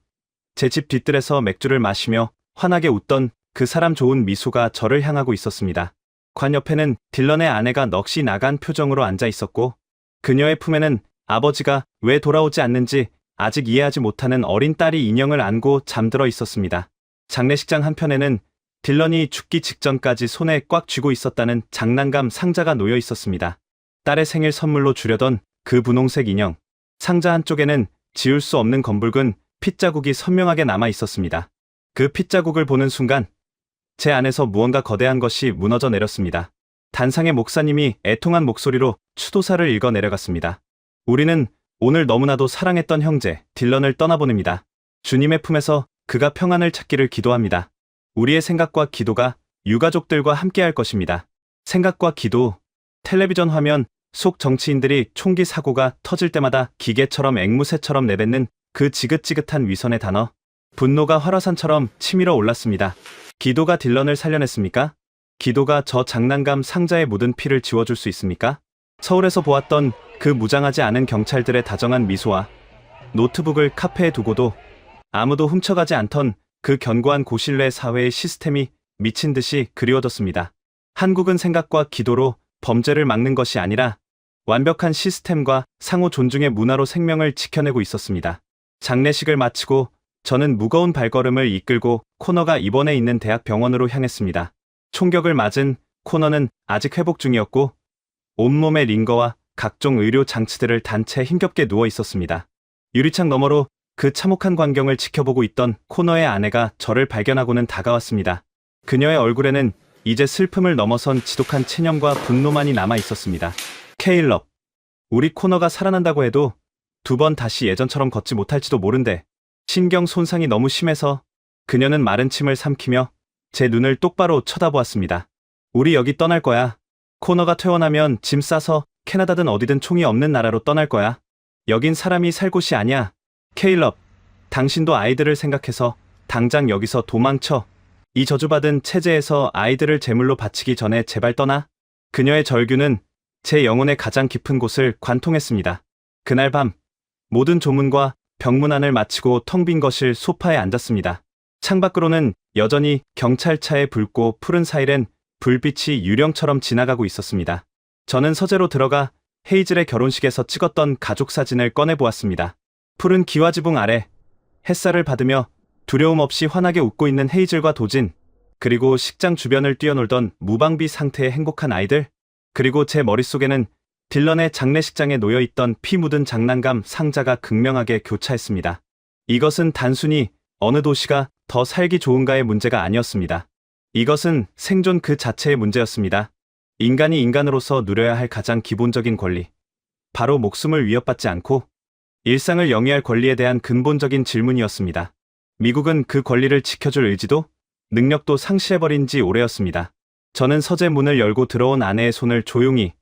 Speaker 2: 제 집 뒤뜰에서 맥주를 마시며 환하게 웃던 그 사람 좋은 미소가 저를 향하고 있었습니다. 관 옆에는 딜런의 아내가 넋이 나간 표정으로 앉아 있었고 그녀의 품에는 아버지가 왜 돌아오지 않는지 아직 이해하지 못하는 어린 딸이 인형을 안고 잠들어 있었습니다. 장례식장 한편에는 딜런이 죽기 직전까지 손에 꽉 쥐고 있었다는 장난감 상자가 놓여 있었습니다. 딸의 생일 선물로 주려던 그 분홍색 인형. 상자 한쪽에는 지울 수 없는 검붉은 핏자국이 선명하게 남아 있었습니다. 그 핏자국을 보는 순간 제 안에서 무언가 거대한 것이 무너져 내렸습니다. 단상의 목사님이 애통한 목소리로 추도사를 읽어 내려갔습니다. 우리는 오늘 너무나도 사랑했던 형제 딜런을 떠나보냅니다. 주님의 품에서 그가 평안을 찾기를 기도합니다. 우리의 생각과 기도가 유가족들과 함께할 것입니다. 생각과 기도. 텔레비전 화면 속 정치인들이 총기 사고가 터질 때마다 기계처럼 앵무새처럼 내뱉는 그 지긋지긋한 위선의 단어. 분노가 활화산처럼 치밀어 올랐습니다. 기도가 딜런을 살려냈습니까? 기도가 저 장난감 상자에 묻은 피를 지워줄 수 있습니까? 서울에서 보았던 그 무장하지 않은 경찰들의 다정한 미소와 노트북을 카페에 두고도 아무도 훔쳐가지 않던 그 견고한 고신뢰 사회의 시스템이 미친 듯이 그리워졌습니다. 한국은 생각과 기도로 범죄를 막는 것이 아니라 완벽한 시스템과 상호 존중의 문화로 생명을 지켜내고 있었습니다. 장례식을 마치고 저는 무거운 발걸음을 이끌고 코너가 입원해 있는 대학 병원으로 향했습니다. 총격을 맞은 코너는 아직 회복 중이었고 온몸에 링거와 각종 의료 장치들을 단 채 힘겹게 누워 있었습니다. 유리창 너머로 그 참혹한 광경을 지켜보고 있던 코너의 아내가 저를 발견하고는 다가왔습니다. 그녀의 얼굴에는 이제 슬픔을 넘어선 지독한 체념과 분노만이 남아 있었습니다. 케일럽, 우리 코너가 살아난다고 해도 2번 다시 예전처럼 걷지 못할지도 모른대. 신경 손상이 너무 심해서. 그녀는 마른 침을 삼키며 제 눈을 똑바로 쳐다보았습니다. 우리 여기 떠날 거야. 코너가 퇴원하면 짐 싸서 캐나다든 어디든 총이 없는 나라로 떠날 거야. 여긴 사람이 살 곳이 아니야. 케일럽, 당신도 아이들을 생각해서 당장 여기서 도망쳐. 이 저주받은 체제에서 아이들을 제물로 바치기 전에 제발 떠나. 그녀의 절규는 제 영혼의 가장 깊은 곳을 관통했습니다. 그날 밤 모든 조문과 병문안을 마치고 텅 빈 거실 소파에 앉았습니다. 창밖으로는 여전히 경찰차의 붉고 푸른 사이렌 불빛이 유령처럼 지나가고 있었습니다. 저는 서재로 들어가 헤이즐의 결혼식에서 찍었던 가족 사진을 꺼내보았습니다. 푸른 기와지붕 아래 햇살을 받으며 두려움 없이 환하게 웃고 있는 헤이즐과 도진, 그리고 식장 주변을 뛰어놀던 무방비 상태의 행복한 아이들, 그리고 제 머릿속에는 딜런의 장례식장에 놓여있던 피 묻은 장난감 상자가 극명하게 교차했습니다. 이것은 단순히 어느 도시가 더 살기 좋은가의 문제가 아니었습니다. 이것은 생존 그 자체의 문제였습니다. 인간이 인간으로서 누려야 할 가장 기본적인 권리, 바로 목숨을 위협받지 않고 일상을 영위할 권리에 대한 근본적인 질문이었습니다. 미국은 그 권리를 지켜줄 의지도 능력도 상실해버린 지 오래였습니다. 저는 서재 문을 열고 들어온 아내의 손을 조용히,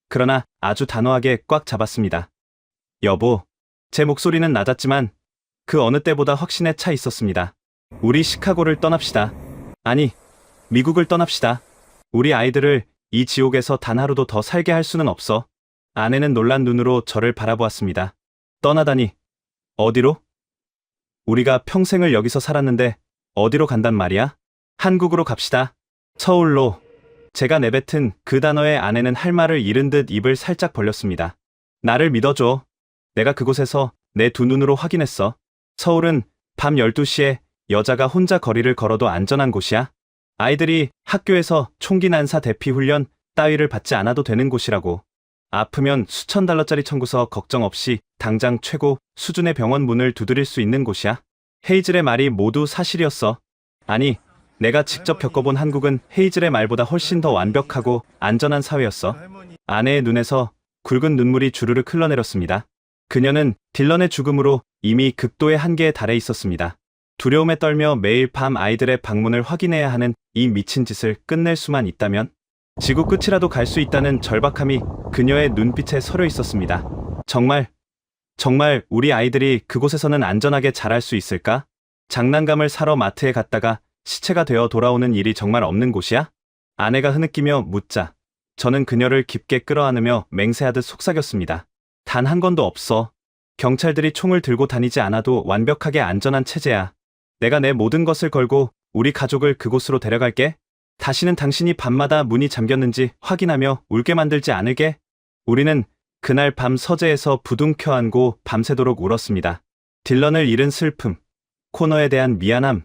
Speaker 2: 그러나 아주 단호하게 꽉 잡았습니다. 여보, 제 목소리는 낮았지만 그 어느 때보다 확신에 차 있었습니다. 우리 시카고를 떠납시다. 아니, 미국을 떠납시다. 우리 아이들을 이 지옥에서 단 하루도 더 살게 할 수는 없어. 아내는 놀란 눈으로 저를 바라보았습니다. 떠나다니. 어디로? 우리가 평생을 여기서 살았는데 어디로 간단 말이야? 한국으로 갑시다. 서울로. 제가 내뱉은 그 단어에 아내는 할 말을 잃은 듯 입을 살짝 벌렸습니다. 나를 믿어줘. 내가 그곳에서 내 두 눈으로 확인했어. 서울은 밤 12시에 여자가 혼자 거리를 걸어도 안전한 곳이야. 아이들이 학교에서 총기 난사 대피 훈련 따위를 받지 않아도 되는 곳이라고. 아프면 수천 달러짜리 청구서 걱정 없이 당장 최고 수준의 병원 문을 두드릴 수 있는 곳이야. 헤이즐의 말이 모두 사실이었어. 아니, 내가 직접 겪어본 한국은 헤이즐의 말보다 훨씬 더 완벽하고 안전한 사회였어. 아내의 눈에서 굵은 눈물이 주르륵 흘러내렸습니다. 그녀는 딜런의 죽음으로 이미 극도의 한계에 달해 있었습니다. 두려움에 떨며 매일 밤 아이들의 방문을 확인해야 하는 이 미친 짓을 끝낼 수만 있다면 지구 끝이라도 갈 수 있다는 절박함이 그녀의 눈빛에 서려 있었습니다. 정말 우리 아이들이 그곳에서는 안전하게 자랄 수 있을까? 장난감을 사러 마트에 갔다가 시체가 되어 돌아오는 일이 정말 없는 곳이야? 아내가 흐느끼며 묻자 저는 그녀를 깊게 끌어안으며 맹세하듯 속삭였습니다. 단 한 건도 없어. 경찰들이 총을 들고 다니지 않아도 완벽하게 안전한 체제야. 내가 내 모든 것을 걸고 우리 가족을 그곳으로 데려갈게. 다시는 당신이 밤마다 문이 잠겼는지 확인하며 울게 만들지 않을게. 우리는 그날 밤 서재에서 부둥 켜안고 밤새도록 울었습니다. 딜런을 잃은 슬픔, 코너에 대한 미안함,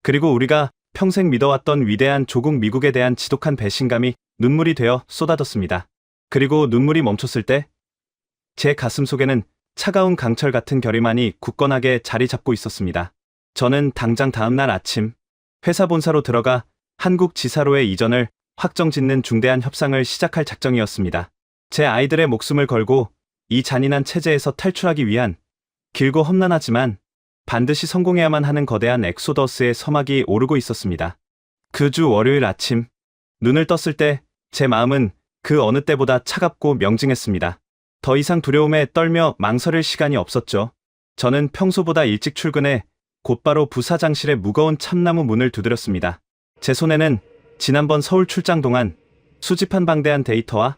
Speaker 2: 그리고 우리가 평생 믿어왔던 위대한 조국 미국에 대한 지독한 배신감이 눈물이 되어 쏟아졌습니다. 그리고 눈물이 멈췄을 때 제 가슴 속에는 차가운 강철 같은 결의만이 굳건하게 자리 잡고 있었습니다. 저는 당장 다음날 아침 회사 본사로 들어가 한국 지사로의 이전을 확정짓는 중대한 협상을 시작할 작정이었습니다. 제 아이들의 목숨을 걸고 이 잔인한 체제에서 탈출하기 위한 길고 험난하지만 반드시 성공해야만 하는 거대한 엑소더스의 서막이 오르고 있었습니다. 그 주 월요일 아침, 눈을 떴을 때 제 마음은 그 어느 때보다 차갑고 명징했습니다. 더 이상 두려움에 떨며 망설일 시간이 없었죠. 저는 평소보다 일찍 출근해 곧바로 부사장실의 무거운 참나무 문을 두드렸습니다. 제 손에는 지난번 서울 출장 동안 수집한 방대한 데이터와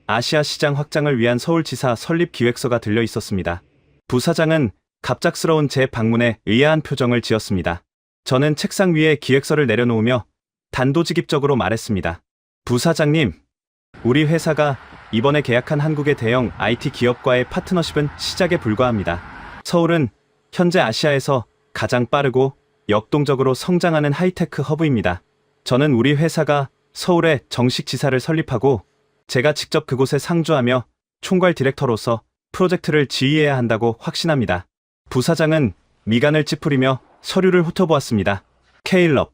Speaker 2: 아시아 시장 확장을 위한 서울지사 설립 기획서가 들려 있었습니다. 부사장은 갑작스러운 제 방문에 의아한 표정을 지었습니다. 저는 책상 위에 기획서를 내려놓으며 단도직입적으로 말했습니다. 부사장님, 우리 회사가 이번에 계약한 한국의 대형 IT 기업과의 파트너십은 시작에 불과합니다. 서울은 현재 아시아에서 가장 빠르고 역동적으로 성장하는 하이테크 허브입니다. 저는 우리 회사가 서울에 정식 지사를 설립하고 제가 직접 그곳에 상주하며 총괄 디렉터로서 프로젝트를 지휘해야 한다고 확신합니다. 부사장은 미간을 찌푸리며 서류를 훑어보았습니다. 케일럽,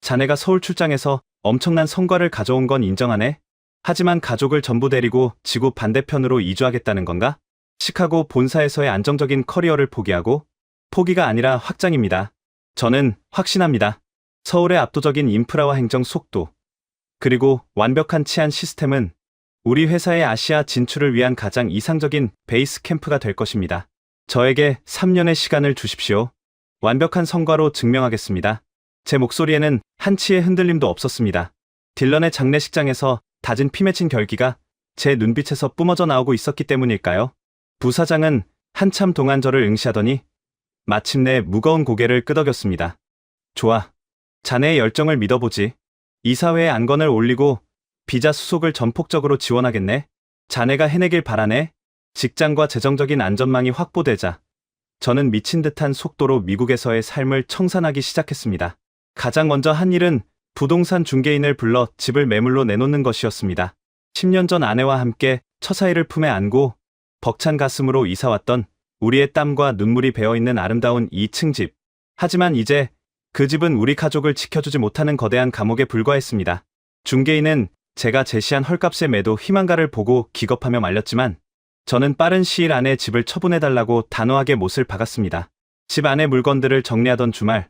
Speaker 2: 자네가 서울 출장에서 엄청난 성과를 가져온 건 인정하네. 하지만 가족을 전부 데리고 지구 반대편으로 이주하겠다는 건가? 시카고 본사에서의 안정적인 커리어를 포기하고? 포기가 아니라 확장입니다. 저는 확신합니다. 서울의 압도적인 인프라와 행정 속도, 그리고 완벽한 치안 시스템은 우리 회사의 아시아 진출을 위한 가장 이상적인 베이스 캠프가 될 것입니다. 저에게 3년의 시간을 주십시오. 완벽한 성과로 증명하겠습니다. 제 목소리에는 한치의 흔들림도 없었습니다. 딜런의 장례식장에서 다진 피 맺힌 결기가 제 눈빛에서 뿜어져 나오고 있었기 때문일까요? 부사장은 한참 동안 저를 응시하더니 마침내 무거운 고개를 끄덕였습니다. 좋아. 자네의 열정을 믿어보지. 이사회에 안건을 올리고 비자 수속을 전폭적으로 지원하겠네. 자네가 해내길 바라네. 직장과 재정적인 안전망이 확보되자 저는 미친 듯한 속도로 미국에서의 삶을 청산하기 시작했습니다. 가장 먼저 한 일은 부동산 중개인을 불러 집을 매물로 내놓는 것이었습니다. 10년 전 아내와 함께 처사이를 품에 안고 벅찬 가슴으로 이사왔던 우리의 땀과 눈물이 배어있는 아름다운 2층 집. 하지만 이제 그 집은 우리 가족을 지켜주지 못하는 거대한 감옥에 불과했습니다. 중개인은 제가 제시한 헐값의 매도 희망가를 보고 기겁하며 말렸지만 저는 빠른 시일 안에 집을 처분해달라고 단호하게 못을 박았습니다. 집 안의 물건들을 정리하던 주말,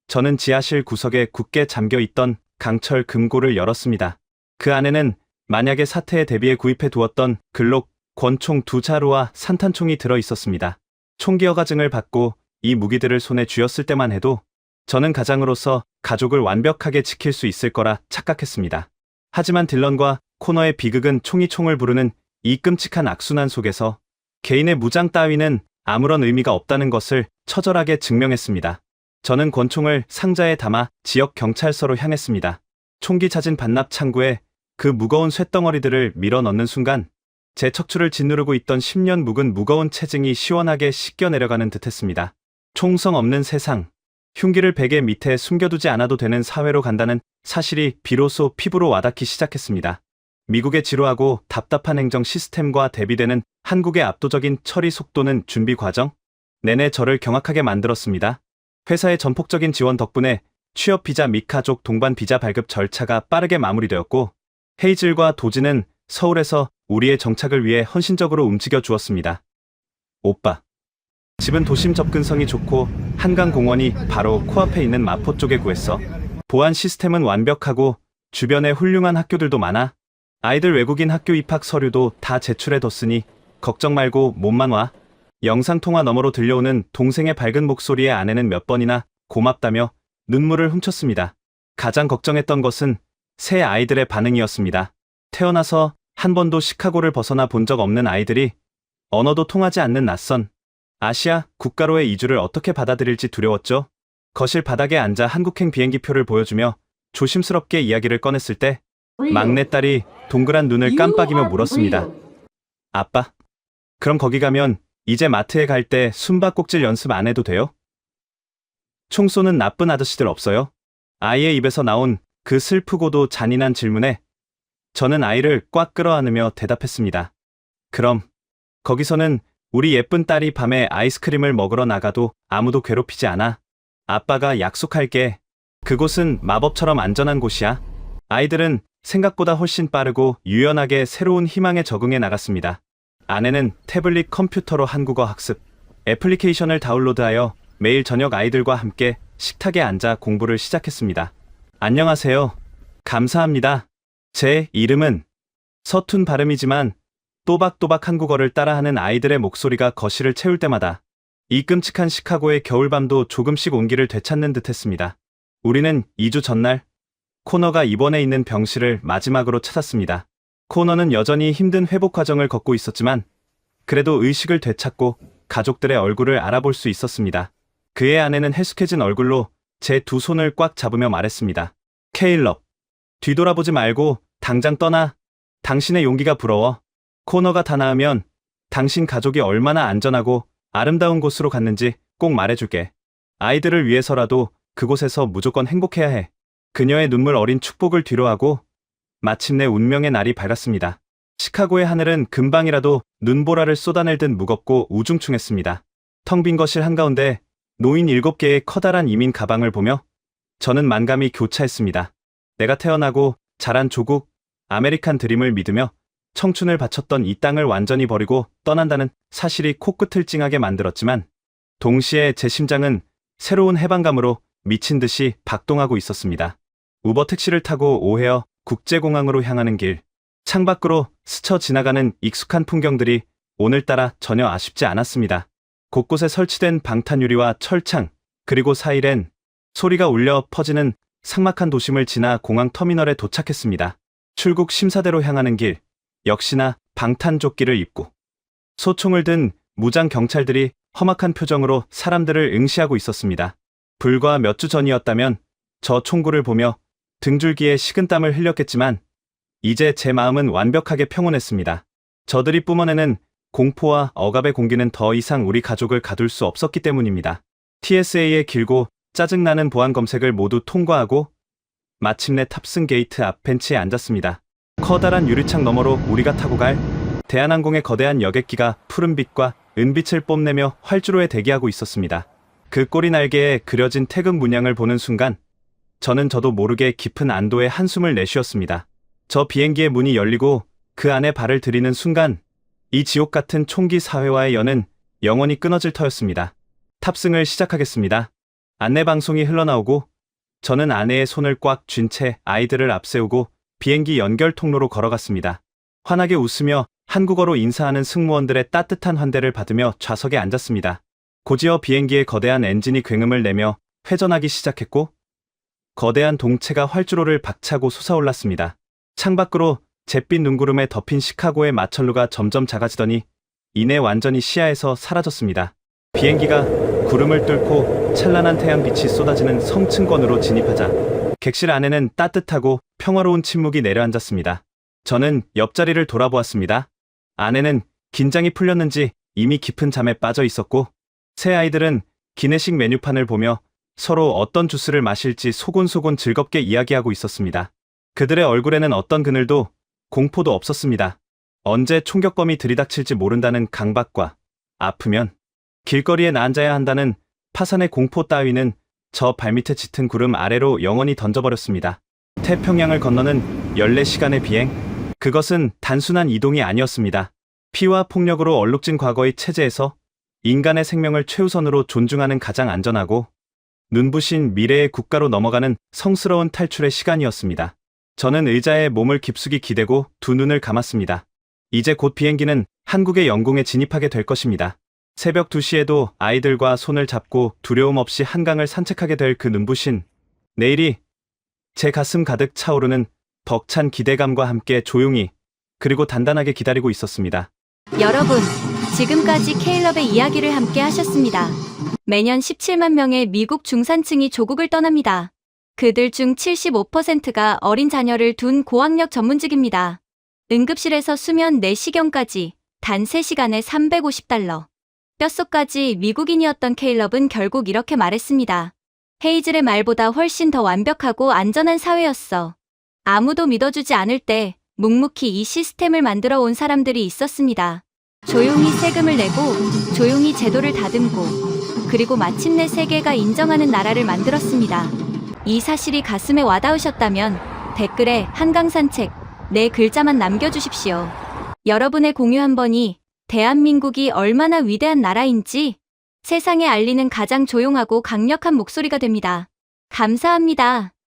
Speaker 2: 저는 지하실 구석에 굳게 잠겨있던 강철 금고를 열었습니다. 그 안에는 만약의 사태에 대비해 구입해 두었던 글록, 권총 2자루와 산탄총이 들어있었습니다. 총기 허가증을 받고 이 무기들을 손에 쥐었을 때만 해도 저는 가장으로서 가족을 완벽하게 지킬 수 있을 거라 착각했습니다. 하지만 딜런과 코너의 비극은 총이 총을 부르는 이 끔찍한 악순환 속에서 개인의 무장 따위는 아무런 의미가 없다는 것을 처절하게 증명했습니다. 저는 권총을 상자에 담아 지역 경찰서로 향했습니다. 총기 찾은 반납 창구에 그 무거운 쇳덩어리들을 밀어 넣는 순간 제 척추를 짓누르고 있던 10년 묵은 무거운 체증이 시원하게 씻겨 내려가는 듯했습니다. 총성 없는 세상, 흉기를 베개 밑에 숨겨두지 않아도 되는 사회로 간다는 사실이 비로소 피부로 와닿기 시작했습니다. 미국의 지루하고 답답한 행정 시스템과 대비되는 한국의 압도적인 처리 속도는 준비 과정 내내 저를 경악하게 만들었습니다. 회사의 전폭적인 지원 덕분에 취업 비자 및 가족 동반 비자 발급 절차가 빠르게 마무리되었고 헤이즐과 도지는 서울에서 우리의 정착을 위해 헌신적으로 움직여 주었습니다. 오빠. 집은 도심 접근성이 좋고 한강공원이 바로 코앞에 있는 마포 쪽에 구했어. 보안 시스템은 완벽하고 주변에 훌륭한 학교들도 많아. 아이들 외국인 학교 입학 서류도 다 제출해뒀으니 걱정 말고 몸만 와. 영상통화 너머로 들려오는 동생의 밝은 목소리에 아내는 몇 번이나 고맙다며 눈물을 훔쳤습니다. 가장 걱정했던 것은 새 아이들의 반응이었습니다. 태어나서 한 번도 시카고를 벗어나 본 적 없는 아이들이 언어도 통하지 않는 낯선 아시아 국가로의 이주를 어떻게 받아들일지 두려웠죠. 거실 바닥에 앉아 한국행 비행기표를 보여주며 조심스럽게 이야기를 꺼냈을 때 막내딸이 동그란 눈을 깜빡이며 물었습니다. 아빠, 그럼 거기 가면 이제 마트에 갈 때 숨바꼭질 연습 안 해도 돼요? 총 쏘는 나쁜 아저씨들 없어요? 아이의 입에서 나온 그 슬프고도 잔인한 질문에 저는 아이를 꽉 끌어안으며 대답했습니다. 그럼 거기서는 우리 예쁜 딸이 밤에 아이스크림을 먹으러 나가도 아무도 괴롭히지 않아. 아빠가 약속할게. 그곳은 마법처럼 안전한 곳이야. 아이들은 생각보다 훨씬 빠르고 유연하게 새로운 희망에 적응해 나갔습니다. 아내는 태블릿 컴퓨터로 한국어 학습 애플리케이션을 다운로드하여 매일 저녁 아이들과 함께 식탁에 앉아 공부를 시작했습니다. 안녕하세요. 감사합니다. 제 이름은 서툰 발음이지만 또박또박 한국어를 따라하는 아이들의 목소리가 거실을 채울 때마다 이 끔찍한 시카고의 겨울밤도 조금씩 온기를 되찾는 듯했습니다. 우리는 2주 전날 코너가 입원해 있는 병실을 마지막으로 찾았습니다. 코너는 여전히 힘든 회복 과정을 걷고 있었지만 그래도 의식을 되찾고 가족들의 얼굴을 알아볼 수 있었습니다. 그의 아내는 해숙해진 얼굴로 제 두 손을 꽉 잡으며 말했습니다. 케일럽, 뒤돌아보지 말고 당장 떠나. 당신의 용기가 부러워. 코너가 다 나으면 당신 가족이 얼마나 안전하고 아름다운 곳으로 갔는지 꼭 말해줄게. 아이들을 위해서라도 그곳에서 무조건 행복해야 해. 그녀의 눈물 어린 축복을 뒤로하고 마침내 운명의 날이 밝았습니다. 시카고의 하늘은 금방이라도 눈보라를 쏟아낼 듯 무겁고 우중충했습니다. 텅 빈 거실 한가운데 놓인 7개의 커다란 이민 가방을 보며 저는 만감이 교차했습니다. 내가 태어나고 자란 조국, 아메리칸 드림을 믿으며 청춘을 바쳤던 이 땅을 완전히 버리고 떠난다는 사실이 코끝을 찡하게 만들었지만 동시에 제 심장은 새로운 해방감으로 미친 듯이 박동하고 있었습니다. 우버 택시를 타고 오헤어 국제공항으로 향하는 길, 창밖으로 스쳐 지나가는 익숙한 풍경들이 오늘따라 전혀 아쉽지 않았습니다. 곳곳에 설치된 방탄유리와 철창, 그리고 사이렌 소리가 울려 퍼지는 삭막한 도심을 지나 공항 터미널에 도착했습니다. 출국 심사대로 향하는 길, 역시나 방탄조끼를 입고 소총을 든 무장 경찰들이 험악한 표정으로 사람들을 응시하고 있었습니다. 불과 몇 주 전이었다면 저 총구를 보며 등줄기에 식은땀을 흘렸겠지만 이제 제 마음은 완벽하게 평온했습니다. 저들이 뿜어내는 공포와 억압의 공기는 더 이상 우리 가족을 가둘 수 없었기 때문입니다. TSA의 길고 짜증나는 보안 검색을 모두 통과하고 마침내 탑승 게이트 앞 벤치에 앉았습니다. 커다란 유리창 너머로 우리가 타고 갈 대한항공의 거대한 여객기가 푸른빛과 은빛을 뽐내며 활주로에 대기하고 있었습니다. 그 꼬리 날개에 그려진 태극 문양을 보는 순간 저도 모르게 깊은 안도의 한숨을 내쉬었습니다. 저 비행기의 문이 열리고 그 안에 발을 들이는 순간 이 지옥 같은 총기 사회와의 연은 영원히 끊어질 터였습니다. 탑승을 시작하겠습니다. 안내방송이 흘러나오고 저는 아내의 손을 꽉 쥔 채 아이들을 앞세우고 비행기 연결 통로로 걸어갔습니다. 환하게 웃으며 한국어로 인사하는 승무원들의 따뜻한 환대를 받으며 좌석에 앉았습니다. 곧이어 비행기의 거대한 엔진이 굉음을 내며 회전하기 시작했고 거대한 동체가 활주로를 박차고 솟아올랐습니다. 창밖으로 잿빛 눈구름에 덮인 시카고의 마천루가 점점 작아지더니 이내 완전히 시야에서 사라졌습니다. 비행기가 구름을 뚫고 찬란한 태양빛이 쏟아지는 성층권으로 진입하자 객실 안에는 따뜻하고 평화로운 침묵이 내려앉았습니다. 저는 옆자리를 돌아보았습니다. 아내는 긴장이 풀렸는지 이미 깊은 잠에 빠져 있었고 새 아이들은 기내식 메뉴판을 보며 서로 어떤 주스를 마실지 소곤소곤 즐겁게 이야기하고 있었습니다. 그들의 얼굴에는 어떤 그늘도 공포도 없었습니다. 언제 총격범이 들이닥칠지 모른다는 강박과 아프면 길거리에 앉아야 한다는 파산의 공포 따위는 저 발밑에 짙은 구름 아래로 영원히 던져버렸습니다. 태평양을 건너는 14시간의 비행, 그것은 단순한 이동이 아니었습니다. 피와 폭력으로 얼룩진 과거의 체제에서 인간의 생명을 최우선으로 존중하는 가장 안전하고 눈부신 미래의 국가로 넘어가는 성스러운 탈출의 시간이었습니다. 저는 의자에 몸을 깊숙이 기대고 두 눈을 감았습니다. 이제 곧 비행기는 한국의 영공에 진입하게 될 것입니다. 새벽 2시에도 아이들과 손을 잡고 두려움 없이 한강을 산책하게 될 그 눈부신 내일이 제 가슴 가득 차오르는 벅찬 기대감과 함께 조용히 그리고 단단하게 기다리고 있었습니다.
Speaker 3: 여러분, 지금까지 K럽의 이야기를 함께 하셨습니다. 매년 17만 명의 미국 중산층이 조국을 떠납니다. 그들 중 75%가 어린 자녀를 둔 고학력 전문직입니다. 응급실에서 수면 내시경까지 단 3시간에 $350. 뼛속까지 미국인이었던 K럽은 결국 이렇게 말했습니다. 헤이즐의 말보다 훨씬 더 완벽하고 안전한 사회였어. 아무도 믿어주지 않을 때 묵묵히 이 시스템을 만들어 온 사람들이 있었습니다. 조용히 세금을 내고 조용히 제도를 다듬고 그리고 마침내 세계가 인정하는 나라를 만들었습니다. 이 사실이 가슴에 와닿으셨다면 댓글에 한강 산책 4글자만 남겨주십시오. 여러분의 공유 한 번이 대한민국이 얼마나 위대한 나라인지 세상에 알리는 가장 조용하고 강력한 목소리가 됩니다. 감사합니다.